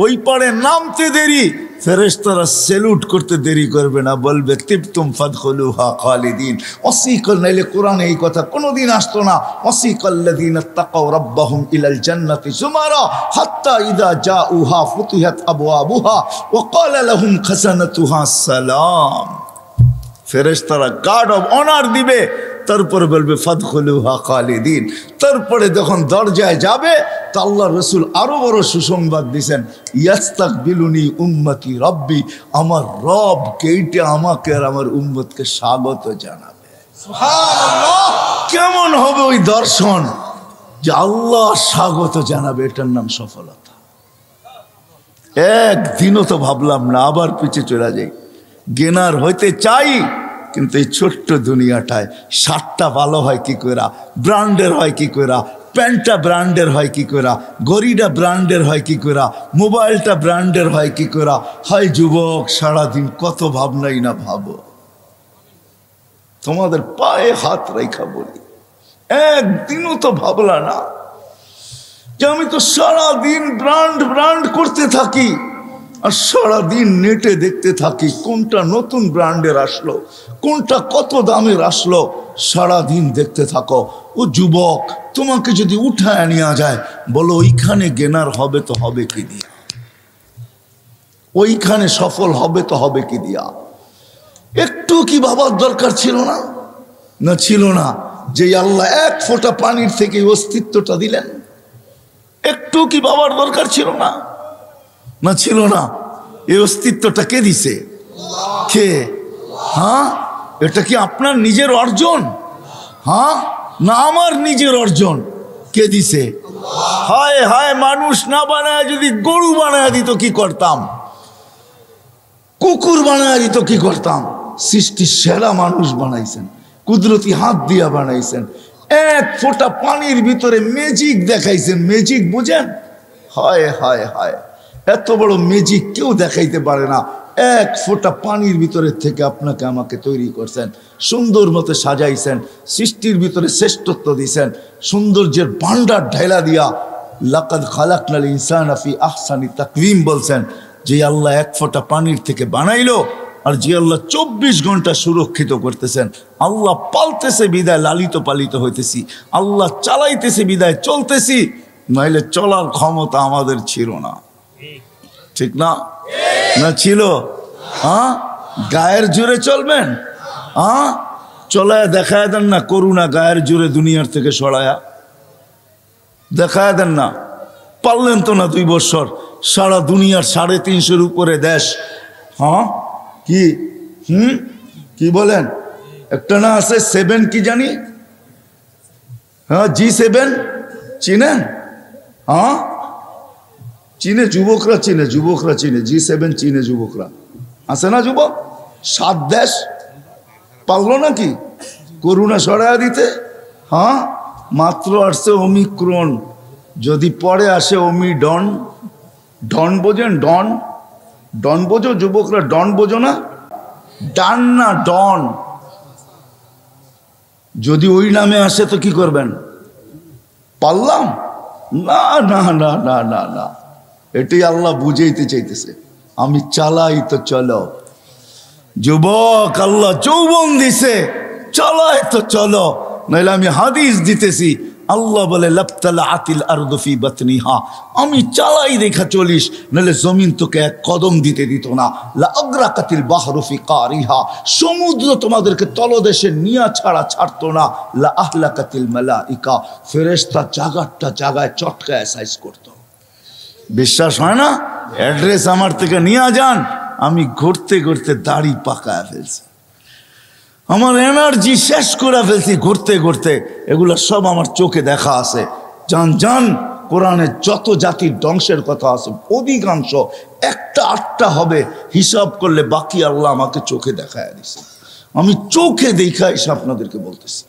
ওই পারে নামতে দেরি, ফেরেশতারা স্যালুট করতে দেরি করবে না, বলবে তিবতুম ফাদখুলুহা খালিদিন। ওয়াসিকাল, নাইলে কোরআনে এই কথা কোনোদিন আসতো না। ওয়াসিকাল্লাযীনা তাকাউ রাব্বাহুম ইলাল জান্নাতি যুমারা হাত্তা ইযা জাউহা ফুতিহাত আবওয়াবুহা ওয়া ক্বালা লাহুম খাযানাতুহা সালাম। ফেরেশতারা গার্ড অফ অনার দিবে, তারপরে বলবে ফাদখুলুহা খালিদিন। তারপরে যখন দরজায় যাবে তা আল্লাহ রসুল আরো বড় সুসংবাদ দিয়েছেন, ইয়াস্তাকবিলুনি উম্মতি রব্বি, আমার রব কেইটা আমাকে আর আমার উম্মতকে স্বাগত জানাবে। সুবহানাল্লাহ, কেমন হবে ওই দর্শন যে আল্লাহ স্বাগত জানাবে, এটার নাম সফলতা। একদিনও তো ভাবলাম না, আবার পিছে চলে যাই। গেনার হইতে চাই, কিন্তু এই ছোট্ট দুনিয়াটায় শার্টটা ভালো হয় কি করে, ব্র্যান্ডের হয় কি করে, প্যান্টটা ব্র্যান্ডের হয় কি করে, ঘড়িটা ব্র্যান্ডের হয় কি করে, মোবাইলটা ব্র্যান্ডের হয় কি করে। হয় যুবক, সারাদিন কত ভাবনাই না ভাবো। তোমাদের পায়ে হাত রেখা বলি, একদিনও তো ভাবলা না যে আমি তো সারাদিন ব্র্যান্ড করতে থাকি, আর সারাদিন নেটে দেখতে থাকি কোনটা নতুন ব্র্যান্ডের আসলো, কোনটা কত দামের আসলো, সারাদিন দেখতে থাকো। ও যুবক, তোমাকে যদি উঠায় নেওয়া যায়, বলো ওইখানে গেনার হবে তো হবে কি দিয়া, ওইখানে সফল হবে তো হবে কি দিয়া। একটু কি ভাবার দরকার ছিল না? না ছিল না। যে আল্লাহ এক ফোঁটা পানির থেকে অস্তিত্বটা দিলেন, একটু কি ভাবার দরকার ছিল না? না ছিল না। এই অস্তিত্বটা কে দিছে? কে? হ্যাঁ, এটা কি আপনার নিজের অর্জন? হ্যাঁ, না আমার নিজের অর্জন? কে দিছে? হায় হায়, মানুষ না বানায় যদি গরু বানায় দিত কি করতাম, কুকুর বানায় দিত কি করতাম। সৃষ্টির সেরা মানুষ বানাইছেন, কুদরতি হাত দিয়া বানাইছেন। এক ফোঁটা পানির ভিতরে ম্যাজিক দেখাইছেন। ম্যাজিক বুঝেন? হায় হায় হায়, এত বড় ম্যাজিক কেউ দেখাইতে পারে না। এক ফোঁটা পানির ভিতরে থেকে আপনাকে আমাকে তৈরি করছেন, সুন্দর মতো সাজাইছেন, সৃষ্টির ভিতরে শ্রেষ্ঠত্ব দিয়েছেন, সৌন্দর্যের ভান্ডার ঢেলা দিয়া লাকাদ খালাকনাল ইনসানা ফি আহসানি তাকওয়িম বলছেন। যে আল্লাহ এক ফোঁটা পানির থেকে বানাইলো, আর যে আল্লাহ 24 ঘন্টা সুরক্ষিত করতেছেন। আল্লাহ পালতেছে বিদায় লালিত পালিত হইতেছি, আল্লাহ চালাইতেছে বিদায় চলতেছি, নাইলে চলার ক্ষমতা আমাদের ছিল না। ঠিক না? না ছিল? হ্যাঁ, গায়ের জোরে চলবেন? হ্যাঁ, চলায় দেখায় দেন না করুণা, গায়ের জোরে দুনিয়ার থেকে সরায়া দেখায় দেন না। পারলেন তো না 2 বছর, সারা দুনিয়ার 350-এর উপরে দেশ। হ্যাঁ, কি কি বলেন? একটা না আছে 7 কি জানি, হ্যাঁ G7 চিনেন? হ্যাঁ চিনে, যুবকরা চিনে, যুবকরা চিনে, G7 চিনে যুবকরা। আছে না যুবক? 7 দেশ পারলো নাকি করুণা সরাইয়া দিতে? হ্যাঁ, মাত্র আসছে ওমিক্রন, যদি পরে আসে ওমিডন। ডন বোঝেন? ডন, ডন বোঝো যুবকরা? ডন বোঝো না? ডান না ডন। যদি ওই নামে আসে তো কি করবেন? পারলাম না, না না না না না, এটাই আল্লাহ বুঝাইতে চাইতেছে। আমি চালাই তো চলো যুবক, আল্লাহ যৌবন দিছে, চালাই তো চলো, নাইলে আমি হাদিস দিতেছি। আল্লাহ বলে লাবতালা আতিল আরদু ফি বাতনিহা, আমি চালাই দেখা চলিস, নাহলে জমিন তোকে এক কদম দিতে দিত না। লা আগরাকাতিল বাহরু ফি কারিহা, সমুদ্র তোমাদেরকে তলদেশে নিয়া ছাড়া ছাড়তো না। লা আহলাকাতিল মালাইকা, ফেরেশতা জাগারটা জাগায় চটকায় সাইজ করতো। বিশ্বাস হয় না? অ্যাড্রেস আমার থেকে নিয়ে যান, আমি ঘুরতে ঘুরতে দাড়ি পাকায় ফেলছি, আমার এনার্জি শেষ করে ফেলছি ঘুরতে ঘুরতে। এগুলো সব আমার চোখে দেখা আছে। জান জান, কোরআনে যত জাতির ধ্বংসের কথা আছে অধিকাংশ 1টা-8টা হবে, হিসাব করলে বাকি আল্লাহ আমাকে চোখে দেখায় দিছে। আমি চোখে দেখা এসে আপনাদেরকে বলতেছি।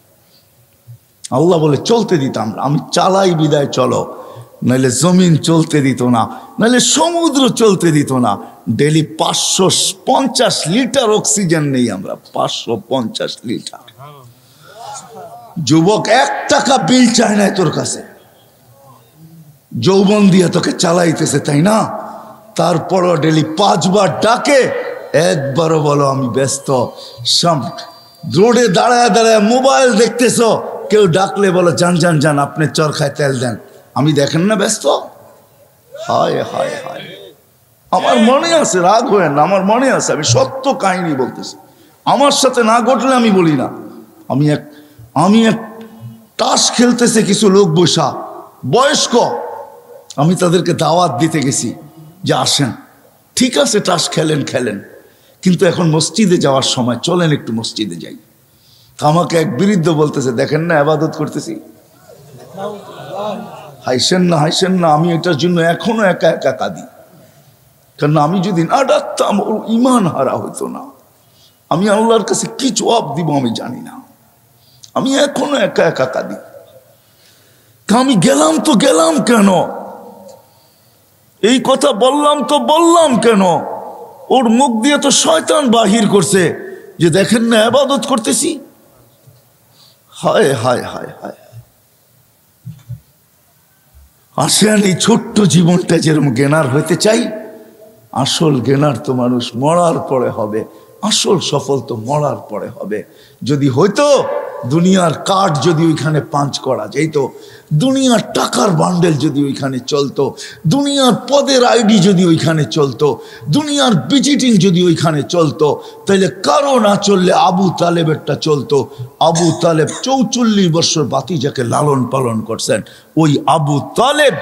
আল্লাহ বলে চলতে দিতাম না, আমি চালাই বিদায় চলো, নাহলে জমিন চলতে দিত না, নাহলে সমুদ্র চলতে দিত না। ডেলি 550 লিটার অক্সিজেন নেই আমরা, 550 লিটার। যুবক 1 টাকা বিল চায় না তোর কাছে, যৌবন দিয়ে তোকে চালাইতেছে, তাই না? তারপরও ডেলি 5 বার ডাকে, একবারও বলো আমি ব্যস্ত। রোডে দাঁড়ায় দাঁড়ায় মোবাইল দেখতেছো, কেউ ডাকলে বলো যান যান যান, আপনি চরখায় তেল দেন, আমি দেখেন না ব্যস্ত। হায় হায় হায়, আমার মনে আছে, রাগ হয় না, আমার মনে আছে, আমি সত্য কাহিনী বলতেছি, আমার সাথে না ঘটলে আমি বলি না। আমি এক তাস খেলতেছে কিছু লোক বসা বয়স্ক, আমি তাদেরকে দাওয়াত দিতে গেছি যে আসেন, ঠিক আছে তাস খেলেন খেলেন, কিন্তু এখন মসজিদে যাওয়ার সময়, চলেন একটু মসজিদে যাই। আমাকে এক বৃদ্ধ বলতেছে দেখেন না ইবাদত করতেছি। হাইসেন না হাইসেন না, আমি এটার জন্য এখনো একা একা কাঁদি, কারণ আমি যদি না ডাকতাম ওর ইমান হারা হইতো না। আমি আল্লাহর কাছে কি জবাব দিব আমি জানি না, আমি এখনো একা একা কাঁদি। আমি গেলাম তো গেলাম কেন, এই কথা বললাম তো বললাম কেন, ওর মুখ দিয়ে তো শয়তান বাহির করছে যে দেখেন না ইবাদত করতেছি। হায় হায় হায় হায়, আসেন এই ছোট্ট জীবনটা যেরকম জ্ঞানার হইতে চাই, আসল জ্ঞানার তো মানুষ মরার পরে হবে, আসল সফল তো মরার পরে হবে। যদি হইতো দুনিয়ার কাঠ যদি ওইখানে পাঞ্চ করা যেত, দুনিয়ার টাকার বান্ডেল যদি ওইখানে চলতো, দুনিয়ার পদের আইডি যদি ওইখানে চলতো, দুনিয়ার ভিজিটিং যদি ওইখানে চলতো, তাহলে কারো না চললে আবু তালেবেরটা চলতো। আবু তালেব 44 বছর বাতিজাকে লালন পালন করছেন। ওই আবু তালেব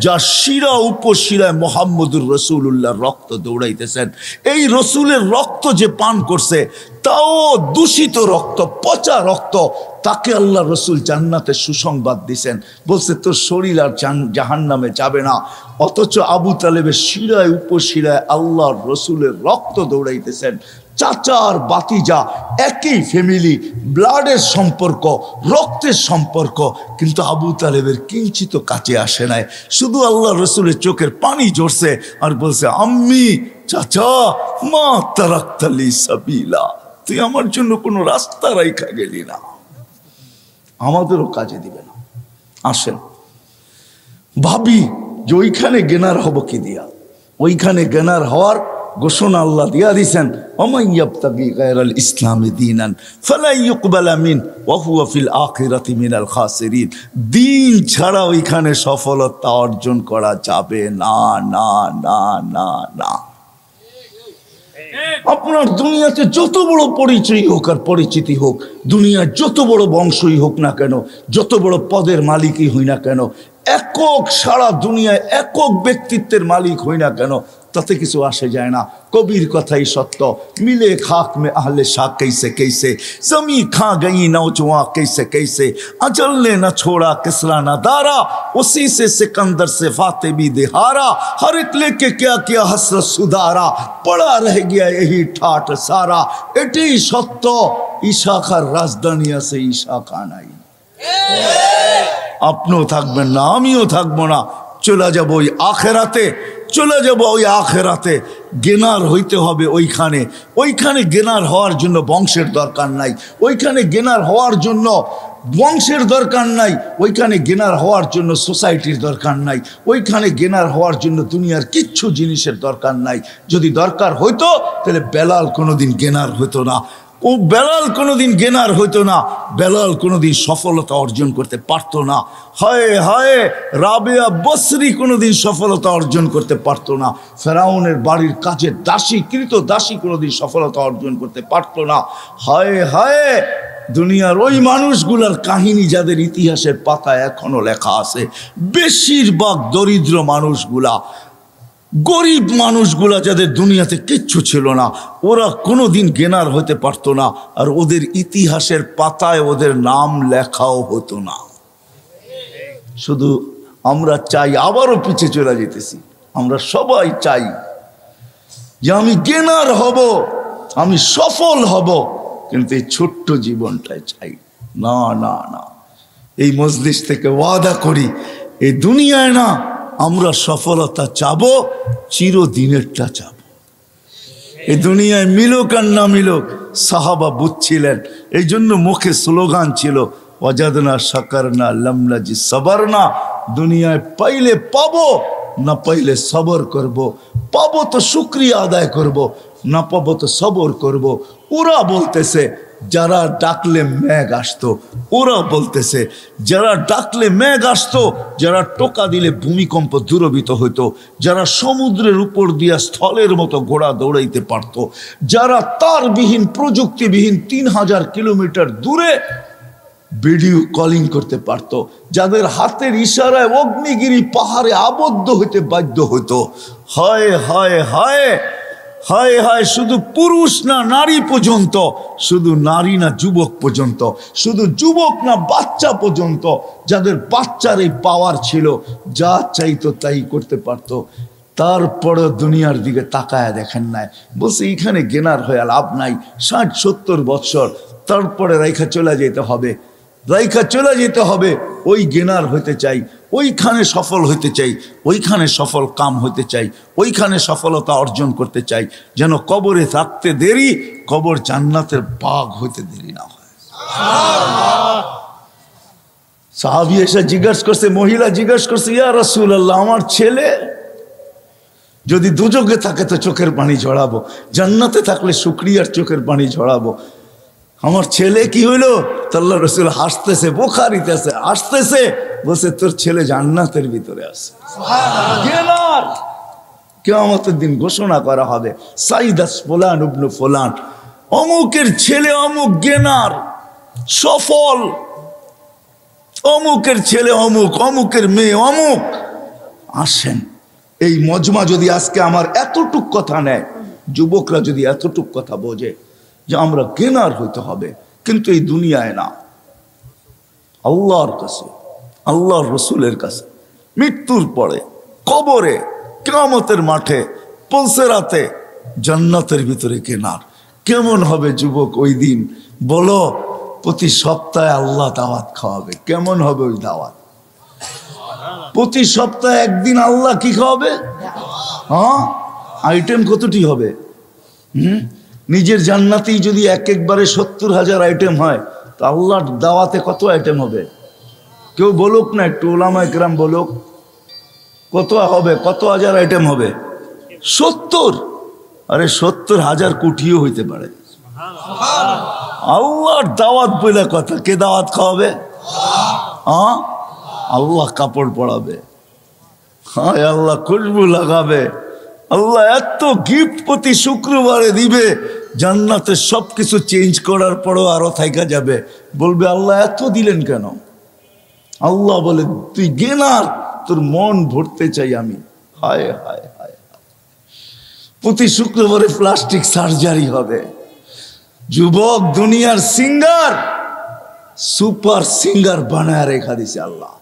যার শিরা উপশিরায় মোহাম্মদুর রসুল্লাহর রক্ত দৌড়াইতেছেন, এই রসুলের রক্ত যে পান করছে তাও দূষিত রক্ত, পচা রক্ত, তাকে আল্লাহ রসুল জান্নাতে সুসংবাদ দিছেন, বলছে তোর শরীর আর জাহান্নামে যাবে না। অথচ আবু তালেবের শিরায় উপশিরায় আল্লাহর রসুলের রক্ত দৌড়াইতেছেন। চাচা আর বাতিজা একই ফ্যামিলি, ব্লাডের সম্পর্ক, রক্তের সম্পর্ক, কিন্তু আবু তালেবের কিঞ্চিত কাছে আসে নাই। শুধু আল্লাহ রসুলের চোখের পানি ঝরছে আর বলছে আম্মি, চাচা, মা তারাক্তালি সাবিলা, তুই আমার জন্য কোনো রাস্তা রাইখা গেলি না, আমাদেরও কাজে দিবে না। আসেন ভাবি যে ওইখানে জ্ঞানার হব কি দিয়া, ওইখানে জ্ঞানার হওয়ার ঘোষণা আল্লাহ দিয়া দিছেন, ওমান ইয়াবতাগি গায়রাল ইসলামি দীনান ফালা ইউকবালা মিন ওয়া হুয়া ফিল আখিরাতি মিনাল খাসিরিন। দিন ছাড়া ওইখানে সফলতা অর্জন করা যাবে না, না না না না। আপনার দুনিয়াতে যত বড় পরিচয় হোক আর পরিচিতি হোক, দুনিয়ার যত বড় বংশই হোক না কেন, যত বড় পদের মালিকই হই না কেন, একক সারা দুনিয়ায় একক ব্যক্তিত্বের মালিক হই না কেন, তাতে কিছু আসে যায় না। কবির কথাই সত্য, মিলে খাক মে আহলে শাহ कैसे कैसे, जमी खा गई नौजवां कैसे कैसे, अजल ने न छोड़ा किसरा न दारा, उसी से सिकंदर से फाते भी दिहारा, हर एक लेके क्या क्या हसरत सुधारा, पड़ा रह गया यही ठाट सारा। এটাই সত্য, ইশাখার রাজধানী আছে, ইশাখা নাই। আপনিও থাকবেন না, আমিও থাকবো না, চলে যাবো ওই আখেরাতে, চলে যাব ওই আখেরাতে। জ্ঞানার হইতে হবে ওইখানে। ওইখানে জ্ঞানার হওয়ার জন্য বংশের দরকার নাই, ওইখানে জ্ঞানার হওয়ার জন্য বংশের দরকার নাই, ওইখানে জ্ঞানার হওয়ার জন্য সোসাইটির দরকার নাই, ওইখানে জ্ঞানার হওয়ার জন্য দুনিয়ার কিচ্ছু জিনিসের দরকার নাই। যদি দরকার হইতো তাহলে বেলাল কোনোদিন জ্ঞানার হইতো না, ও বেলাল কোনোদিন জ্ঞানার হইতো না, বেলাল কোনোদিন সফলতা অর্জন করতে পারতো না। হায় হায়, রাবেয়া বসরি কোনোদিন সফলতা অর্জন করতে পারতো না। ফেরাউনের বাড়ির কাজের দাসী, কৃত দাসী কোনোদিন সফলতা অর্জন করতে পারতো না। হায় হায়, দুনিয়ার ওই মানুষগুলার কাহিনী যাদের ইতিহাসের পাতায় এখনো লেখা আছে, বেশিরভাগ দরিদ্র মানুষগুলা, গরিব মানুষগুলা, যাদের দুনিয়াতে কিচ্ছু ছিল না, ওরা কোনোদিন জ্ঞানার হতে পারতো না, আর ওদের ইতিহাসের পাতায় ওদের নাম লেখাও হতো না। শুধু আমরা চাই, আবারও পিছিয়ে চলে যেতেছি, আমরা সবাই চাই যে আমি জ্ঞানার হব, আমি সফল হব, কিন্তু এই ছোট্ট জীবনটাই চাই না। না না, এই মজলিস থেকে ওয়াদা করি, এই দুনিয়ায় না আমরা সফলতা চাবো, চিরদিনেরটা চাবো। এই দুনিয়ায় মিলুক আর না মিলুক, সাহাবা বুঝছিলেন। এই জন্য মুখে স্লোগান ছিল, ওয়াজাদনা শাকারনা লামনাজি সাবারনা। দুনিয়ায় পাইলে পাবো, না পাইলে সবর করব। পাবো তো শুকরিয়া আদায় করব, না পাবো তো সবর করব। ওরা বলতেছে যারা ডাকলে মেঘ আসতো, ওরা বলতেছে যারা ডাকলে মেঘ আসতো, যারা টোকা দিলে ভূমিকম্প দূরভীত হইতো, যারা সমুদ্রের উপর দিয়া স্থলের মতো ঘোড়া দৌড়াইতে পারত, যারা তারবিহীন প্রযুক্তিবিহীন 3000 কিলোমিটার দূরে ভিডিও কলিং করতে পারত, যাদের হাতের ইশারায় অগ্নিগিরি পাহাড়ে আবদ্ধ হইতে বাধ্য হইতো। হায় হায় হায় হায় হায়, শুধু পুরুষ না নারী পর্যন্ত, শুধু নারী না যুবক পর্যন্ত, শুধু যুবক না বাচ্চা পর্যন্ত, যাদের বাচ্চার এই পাওয়ার ছিল, যা চাইতো তাই করতে পারতো। তারপরে দুনিয়ার দিকে তাকায় দেখেন নাই, বলছে এইখানে গেনার হয়ে লাভ নাই। 60-70 বৎসর তারপরে রাইখা চলে যেতে হবে, রাইখা চলে যেতে হবে। ওই গেনার হইতে চাই, ওইখানে সফল হইতে চাই, ওইখানে সফল কাম হইতে চাই, ওইখানে সফলতা অর্জন করতে চাই, যেন কবরে থাকতে দেরি, কবর জান্নাতের বাগ হইতে দেরি না হয়। সাহাবী এসে জিজ্ঞাসা করছে, মহিলা জিজ্ঞাসা করছে, ইয়া রাসূলুল্লাহ, আমার ছেলে যদি দুজকে থাকে তো চোখের পানি ঝরাবো, জান্নাতে থাকলে শুকরিয়ার চোখের পানি ঝরাবো। আমার ছেলে কি হইলো? আল্লাহ রাসূল হাসতেছে, বুখারীতে আছে, হাসতেছে, বলছে তোর ছেলে জান্নাতের ভিতরে আছে। সুবহানাল্লাহ। কিয়ামতের দিন ঘোষণা করা হবে, সাইদাস ফুলান ইবনে ফুলান, অমুকের ছেলে অমুক গেনার সফল, অমুকের ছেলে অমুক, অমুকের মেয়ে অমুক। আসেন, এই মজমা যদি আজকে আমার এতটুক কথা নেয়, যুবকরা যদি এতটুক কথা বোঝে যে আমরা গেনার হইতে হবে, কিন্তু এই দুনিয়ায় না, আল্লাহর কাছে, আল্লাহর রসুলের কাছে, মৃত্যুর পরে, কবরে, কিয়ামতের মাঠে, পুলসিরাতে, জান্নাতের ভিতরে গেনার। কেমন হবে যুবক ওই দিন? বলো, প্রতি সপ্তাহে আল্লাহ দাওয়াত খাওয়াবে। কেমন হবে ওই দাওয়াত? প্রতি সপ্তাহে একদিন আল্লাহ কি খাওয়াবে? হ্যাঁ, আইটেম কতটি হবে? নিজের জান্নাতেই যদি একবারে 70,000 আইটেম হয়, তো আল্লাহর দাওয়াতে কত আইটেম হবে? কেউ বলুক না, একটু ওলামায়ে কেরাম বলুক, কত হবে? কত হাজার আইটেম হবে? 70। আরে 70,000 কোটিও হইতে পারে। আল্লাহর দাওয়াত বলে কথা। কে দাওয়াত খাওয়াবে? হ্যাঁ, আল্লাহ কাপড় পরাবে, হ্যাঁ আল্লাহ খুশবু লাগাবে, আল্লাহ এত গিফট প্রতি শুক্রবারে দিবে, জান্নাতে সবকিছু চেঞ্জ করার পরও আরো থাইকা যাবে। বলবে আল্লাহ এত দিলেন কেন? আল্লাহ বলে তুই গেনার, তোর মন ভরতে চাই আমি। হায় হায় হায়, প্রতি শুক্রবারে প্লাস্টিক সার্জারি হবে। যুবক দুনিয়ার সিঙ্গার, সুপার সিঙ্গার বানায় রেখা দিছে আল্লাহ।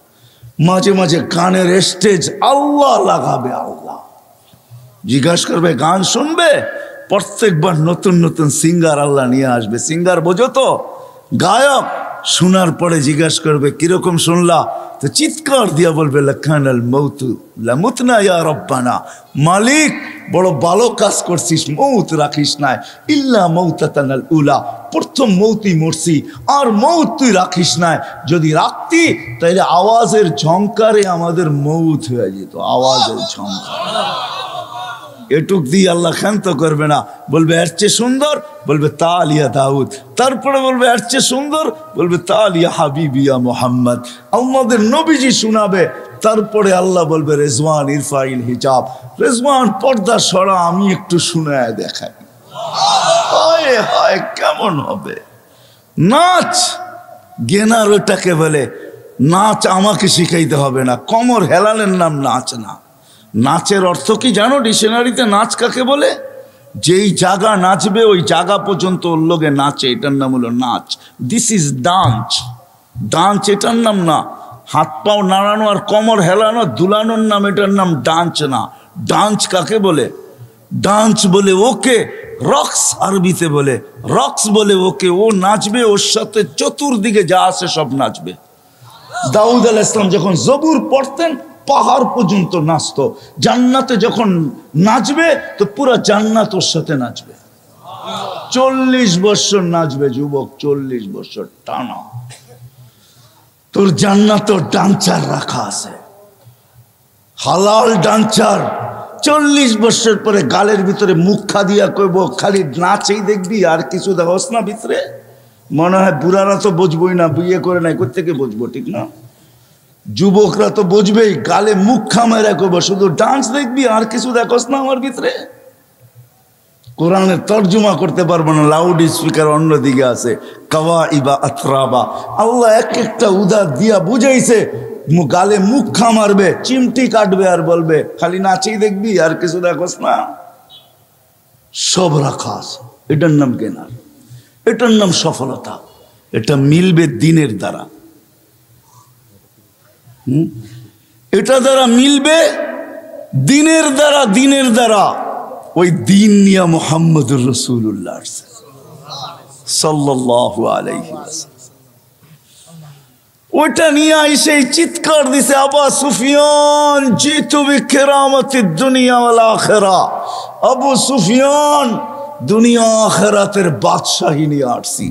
মাঝে মাঝে গানের স্টেজ আল্লাহ লাগাবে। আল্লাহ জিজ্ঞাসা করবে, গান শুনবে? প্রত্যেকবার নতুন নতুন সিঙ্গার আল্লাহ নিয়ে আসবে। সিঙ্গার বোঝো তো? গায়ক। শোনার পরে জিজ্ঞাসা করবে কিরকম শুনলা? তো চিৎকার দিয়া বলবে, লাখানাল মৌতু লামুতনা ইয়া রব্বানা, মালিক বড় ভালো কাজ করছিস, মৌত রাখিস নাই, ইল্লা মৌতাতানাল উলা, প্রথম মৌতই মরছি, আর মৌত তুই রাখিস নাই। যদি রাখতি তাইলে আওয়াজের ঝংকারে আমাদের মৌত হয়ে যেত। আওয়াজের ঝংকার এটুক দিয়ে আল্লাহ ক্ষান্ত করবে না। বলবে এর চেয়ে সুন্দর, বলবে তালিয়া দাউদ। তারপরে বলবে এর চেয়ে সুন্দর, বলবে তালিয়া হাবিবিয়া মোহাম্মদ, আমাদের নবীজি শোনাবে। তারপরে আল্লাহ বলবে রেজওয়ান ইরফাইল হিজাব, রেজওয়ান পর্দা সরা, আমি একটু শুনায় দেখাই। হায় হায়, কেমন হবে? নাচ গেনার ওটাকে বলে। নাচ আমাকে শিখাইতে হবে না, কমর হেলালের নাম নাচ না। নাচের অর্থ কি জানো? ডিকশনারিতে নাচ কাকে বলে? যেই জায়গা নাচবে ওই জায়গা পর্যন্ত ওর লোকে নাচে, এটার নাম হলো নাচ। This is dance. ডান্স এটার নাম না। হাত পাও নাড়ানো আর কমর হেলানো দুলানোর নাম, এটার নাম ডান্স না। ডান্স কাকে বলে? ডান্স বলে ওকে, রক্স আরবিতে বলে। রক্স বলে ওকে, ও নাচবে, ওর সাথে চতুর্দিকে যা আছে সব নাচবে। দাউদ আলাইহিস সালাম যখন জবুর পড়তেন পাহাড় পর্যন্ত নাচতো। জান্নাতে যখন নাচবে তো পুরো জান্নাত ওর সাথে নাচবে। 40 বছর নাচবে যুবক, 40 বছর টানা। তোর জান্নাত ডান্সার রাখা আছে, হালাল ডান্সার। 40 বছর পরে গালের ভিতরে মুখা দিয়া কইব খালি নাচেই দেখবি আর কিছু দেখোস না ভিতরে। মনে হয় বুড়ারা তো বুঝবই না, বিয়ে করে নাই কোত্থেকে বুঝবো, ঠিক না? যুবকরা তো বুঝবেই, গালে মুখা মেরে কইব শুধু ডান্স দেখবি আর কিছু দেখোস না আমার ভিতরে। কোরআনের তর্জমা করতে পারবো না, লাউড স্পিকার অন্যদিকে আছে। কাওয়াইবা আতরাবা, আল্লাহ এক একটা উদার দিয়া বুঝাইছে। গালে মুখা মারবে, চিমটি কাটবে আর বলবে খালি নাচেই দেখবি আর কিছু দেখোস না। সব রাখা আছে। এটার নাম জ্ঞান, এটার নাম সফলতা। এটা মিলবে দিনের দ্বারা। এটা দ্বারা মিলবে দিনের দ্বারা। দিনের দ্বারা ওই দিন নিয়া মুহাম্মদুর রাসূলুল্লাহ সাল্লাল্লাহু আলাইহি ওয়াসাল্লাম ওটা নিয়ে এসে চিৎকার দিছে, আবু সুফিয়ান জিতু বিকেরামতিদ দুনিয়া ওয়াল আখিরা। আবু সুফিয়ান, দুনিয়া আখিরাতের বাদশাহী নিয়ে আসছি।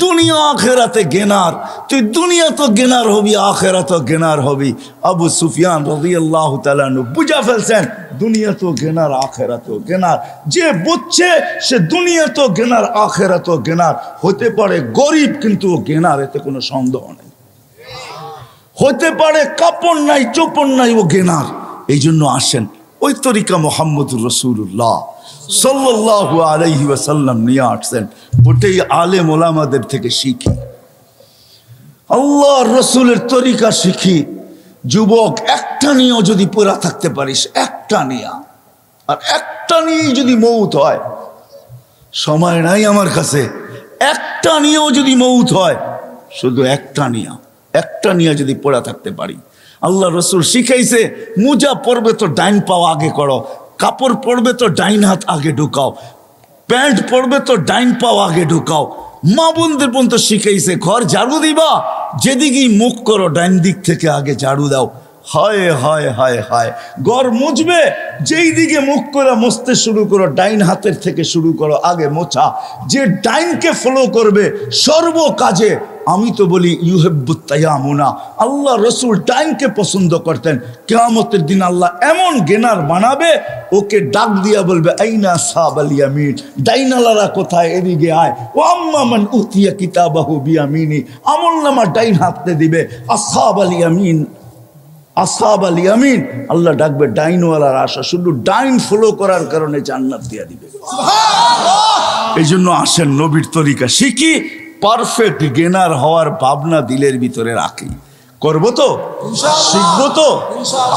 দুনিয়া আখিরাতে গেনার, তুই দুনিয়া তো গেনার হবি, আখিরাত তো গেনার হবি। আবু সুফিয়ান রাদিয়াল্লাহু তাআলা আনহু বুঝা ফেলছেন দুনিয়া তো গেনার, আখিরাত তো গেনার। যে বুঝছে সে দুনিয়া তো গেনার, আখিরাত তো গেনার। হতে পারে গরিব কিন্তু গেনার, এতে কোনো সন্দেহ নেই। হতে পারে কাপড় নাই চোপড় নাই, ও গেনার। এই জন্য আসেন ওই তরিকা মুহাম্মদুর রাসূলুল্লাহ সাল্লাল্লাহু আলাইহি ওয়াসাল্লাম নিয়ে আসছেন, ওটাই আলেম ওলামাদের থেকে শিখি, আল্লাহর রাসূলের তরিকা শিখি। যুবক, একটা নিয়েও যদি পুরা থাকতে পারিস, একটা নিয়া, আর একটা নিয়েই যদি মৌত হয়, সময় নাই আমার কাছে, একটা নিয়েও যদি মৌত হয়, শুধু একটা নিয়ে যদি পড়া থাকতে পারি। আল্লাহ রসুল শিখাইছে, মুজা পড়বে তো ডাইন পাও আগে করো, কাপড় পরবে তো ডাইন হাত আগে ঢুকাও, প্যান্ট পরবে তো ডাইন পাও আগে ঢুকাও। মা বোনদের পর্যন্ত শিখাইছে, ঘর ঝাড়ু দিবা যেদিকেই মুখ করো ডাইন দিক থেকে আগে ঝাড়ু দাও। হায় হায় হায় হায়, ঘর মুছবে যেই দিকে মুখ করে মুছতে শুরু করো, ডাইন হাতের থেকে শুরু করো আগে মোছা। যে ডাইনকে ফলো করবে সর্ব কাজে, আমি তো বলি ইউহিব্বুত তায়ামুনা, আল্লাহ রসুল ডাইনকে পছন্দ করতেন। কিয়ামতের দিন আল্লাহ এমন গেনার বানাবে, ওকে ডাক দিয়া বলবে আইনা আসহাবাল ইয়ামিন, ডাইনালারা কোথায়, এদিকে আয়। ও আম্মা মান উতিয়া কিতাবাহু বিয়ামিনি, আমলনামা ডাইন হাতে দিবে। আসহাবাল ইয়ামিন, আসহাবাল ইয়ামিন, আল্লাহ ডাকবে ডাইনওয়ালার আশা, শুধু ডাইন ফলো করার কারণে জান্নাত দিয়া দিবে। এই জন্য আসেন নবীর তরিকা শিখি, পারফেক্ট গেনার হওয়ার ভাবনা দিলের ভিতরে রাখি। করবো তো, শিখবো তো,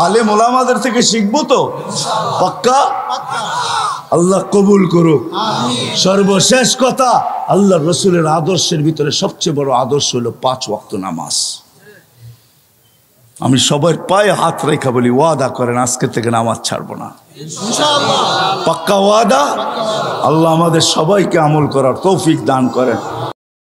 আলেম ওলামাদের থেকে শিখবো তো, পাক্কা? আল্লাহ কবুল করুক। সর্বশেষ কথা, আল্লাহ রসুলের আদর্শের ভিতরে সবচেয়ে বড় আদর্শ হলো 5 ওয়াক্ত নামাজ। আমি সবার পায়ে হাত রেখা বলি, ওয়াদা করেন আজকে থেকে নামাজ ছাড়বো না, পাক্কা ওয়াদা? আল্লাহ আমাদের সবাইকে আমল করার তৌফিক দান করেন।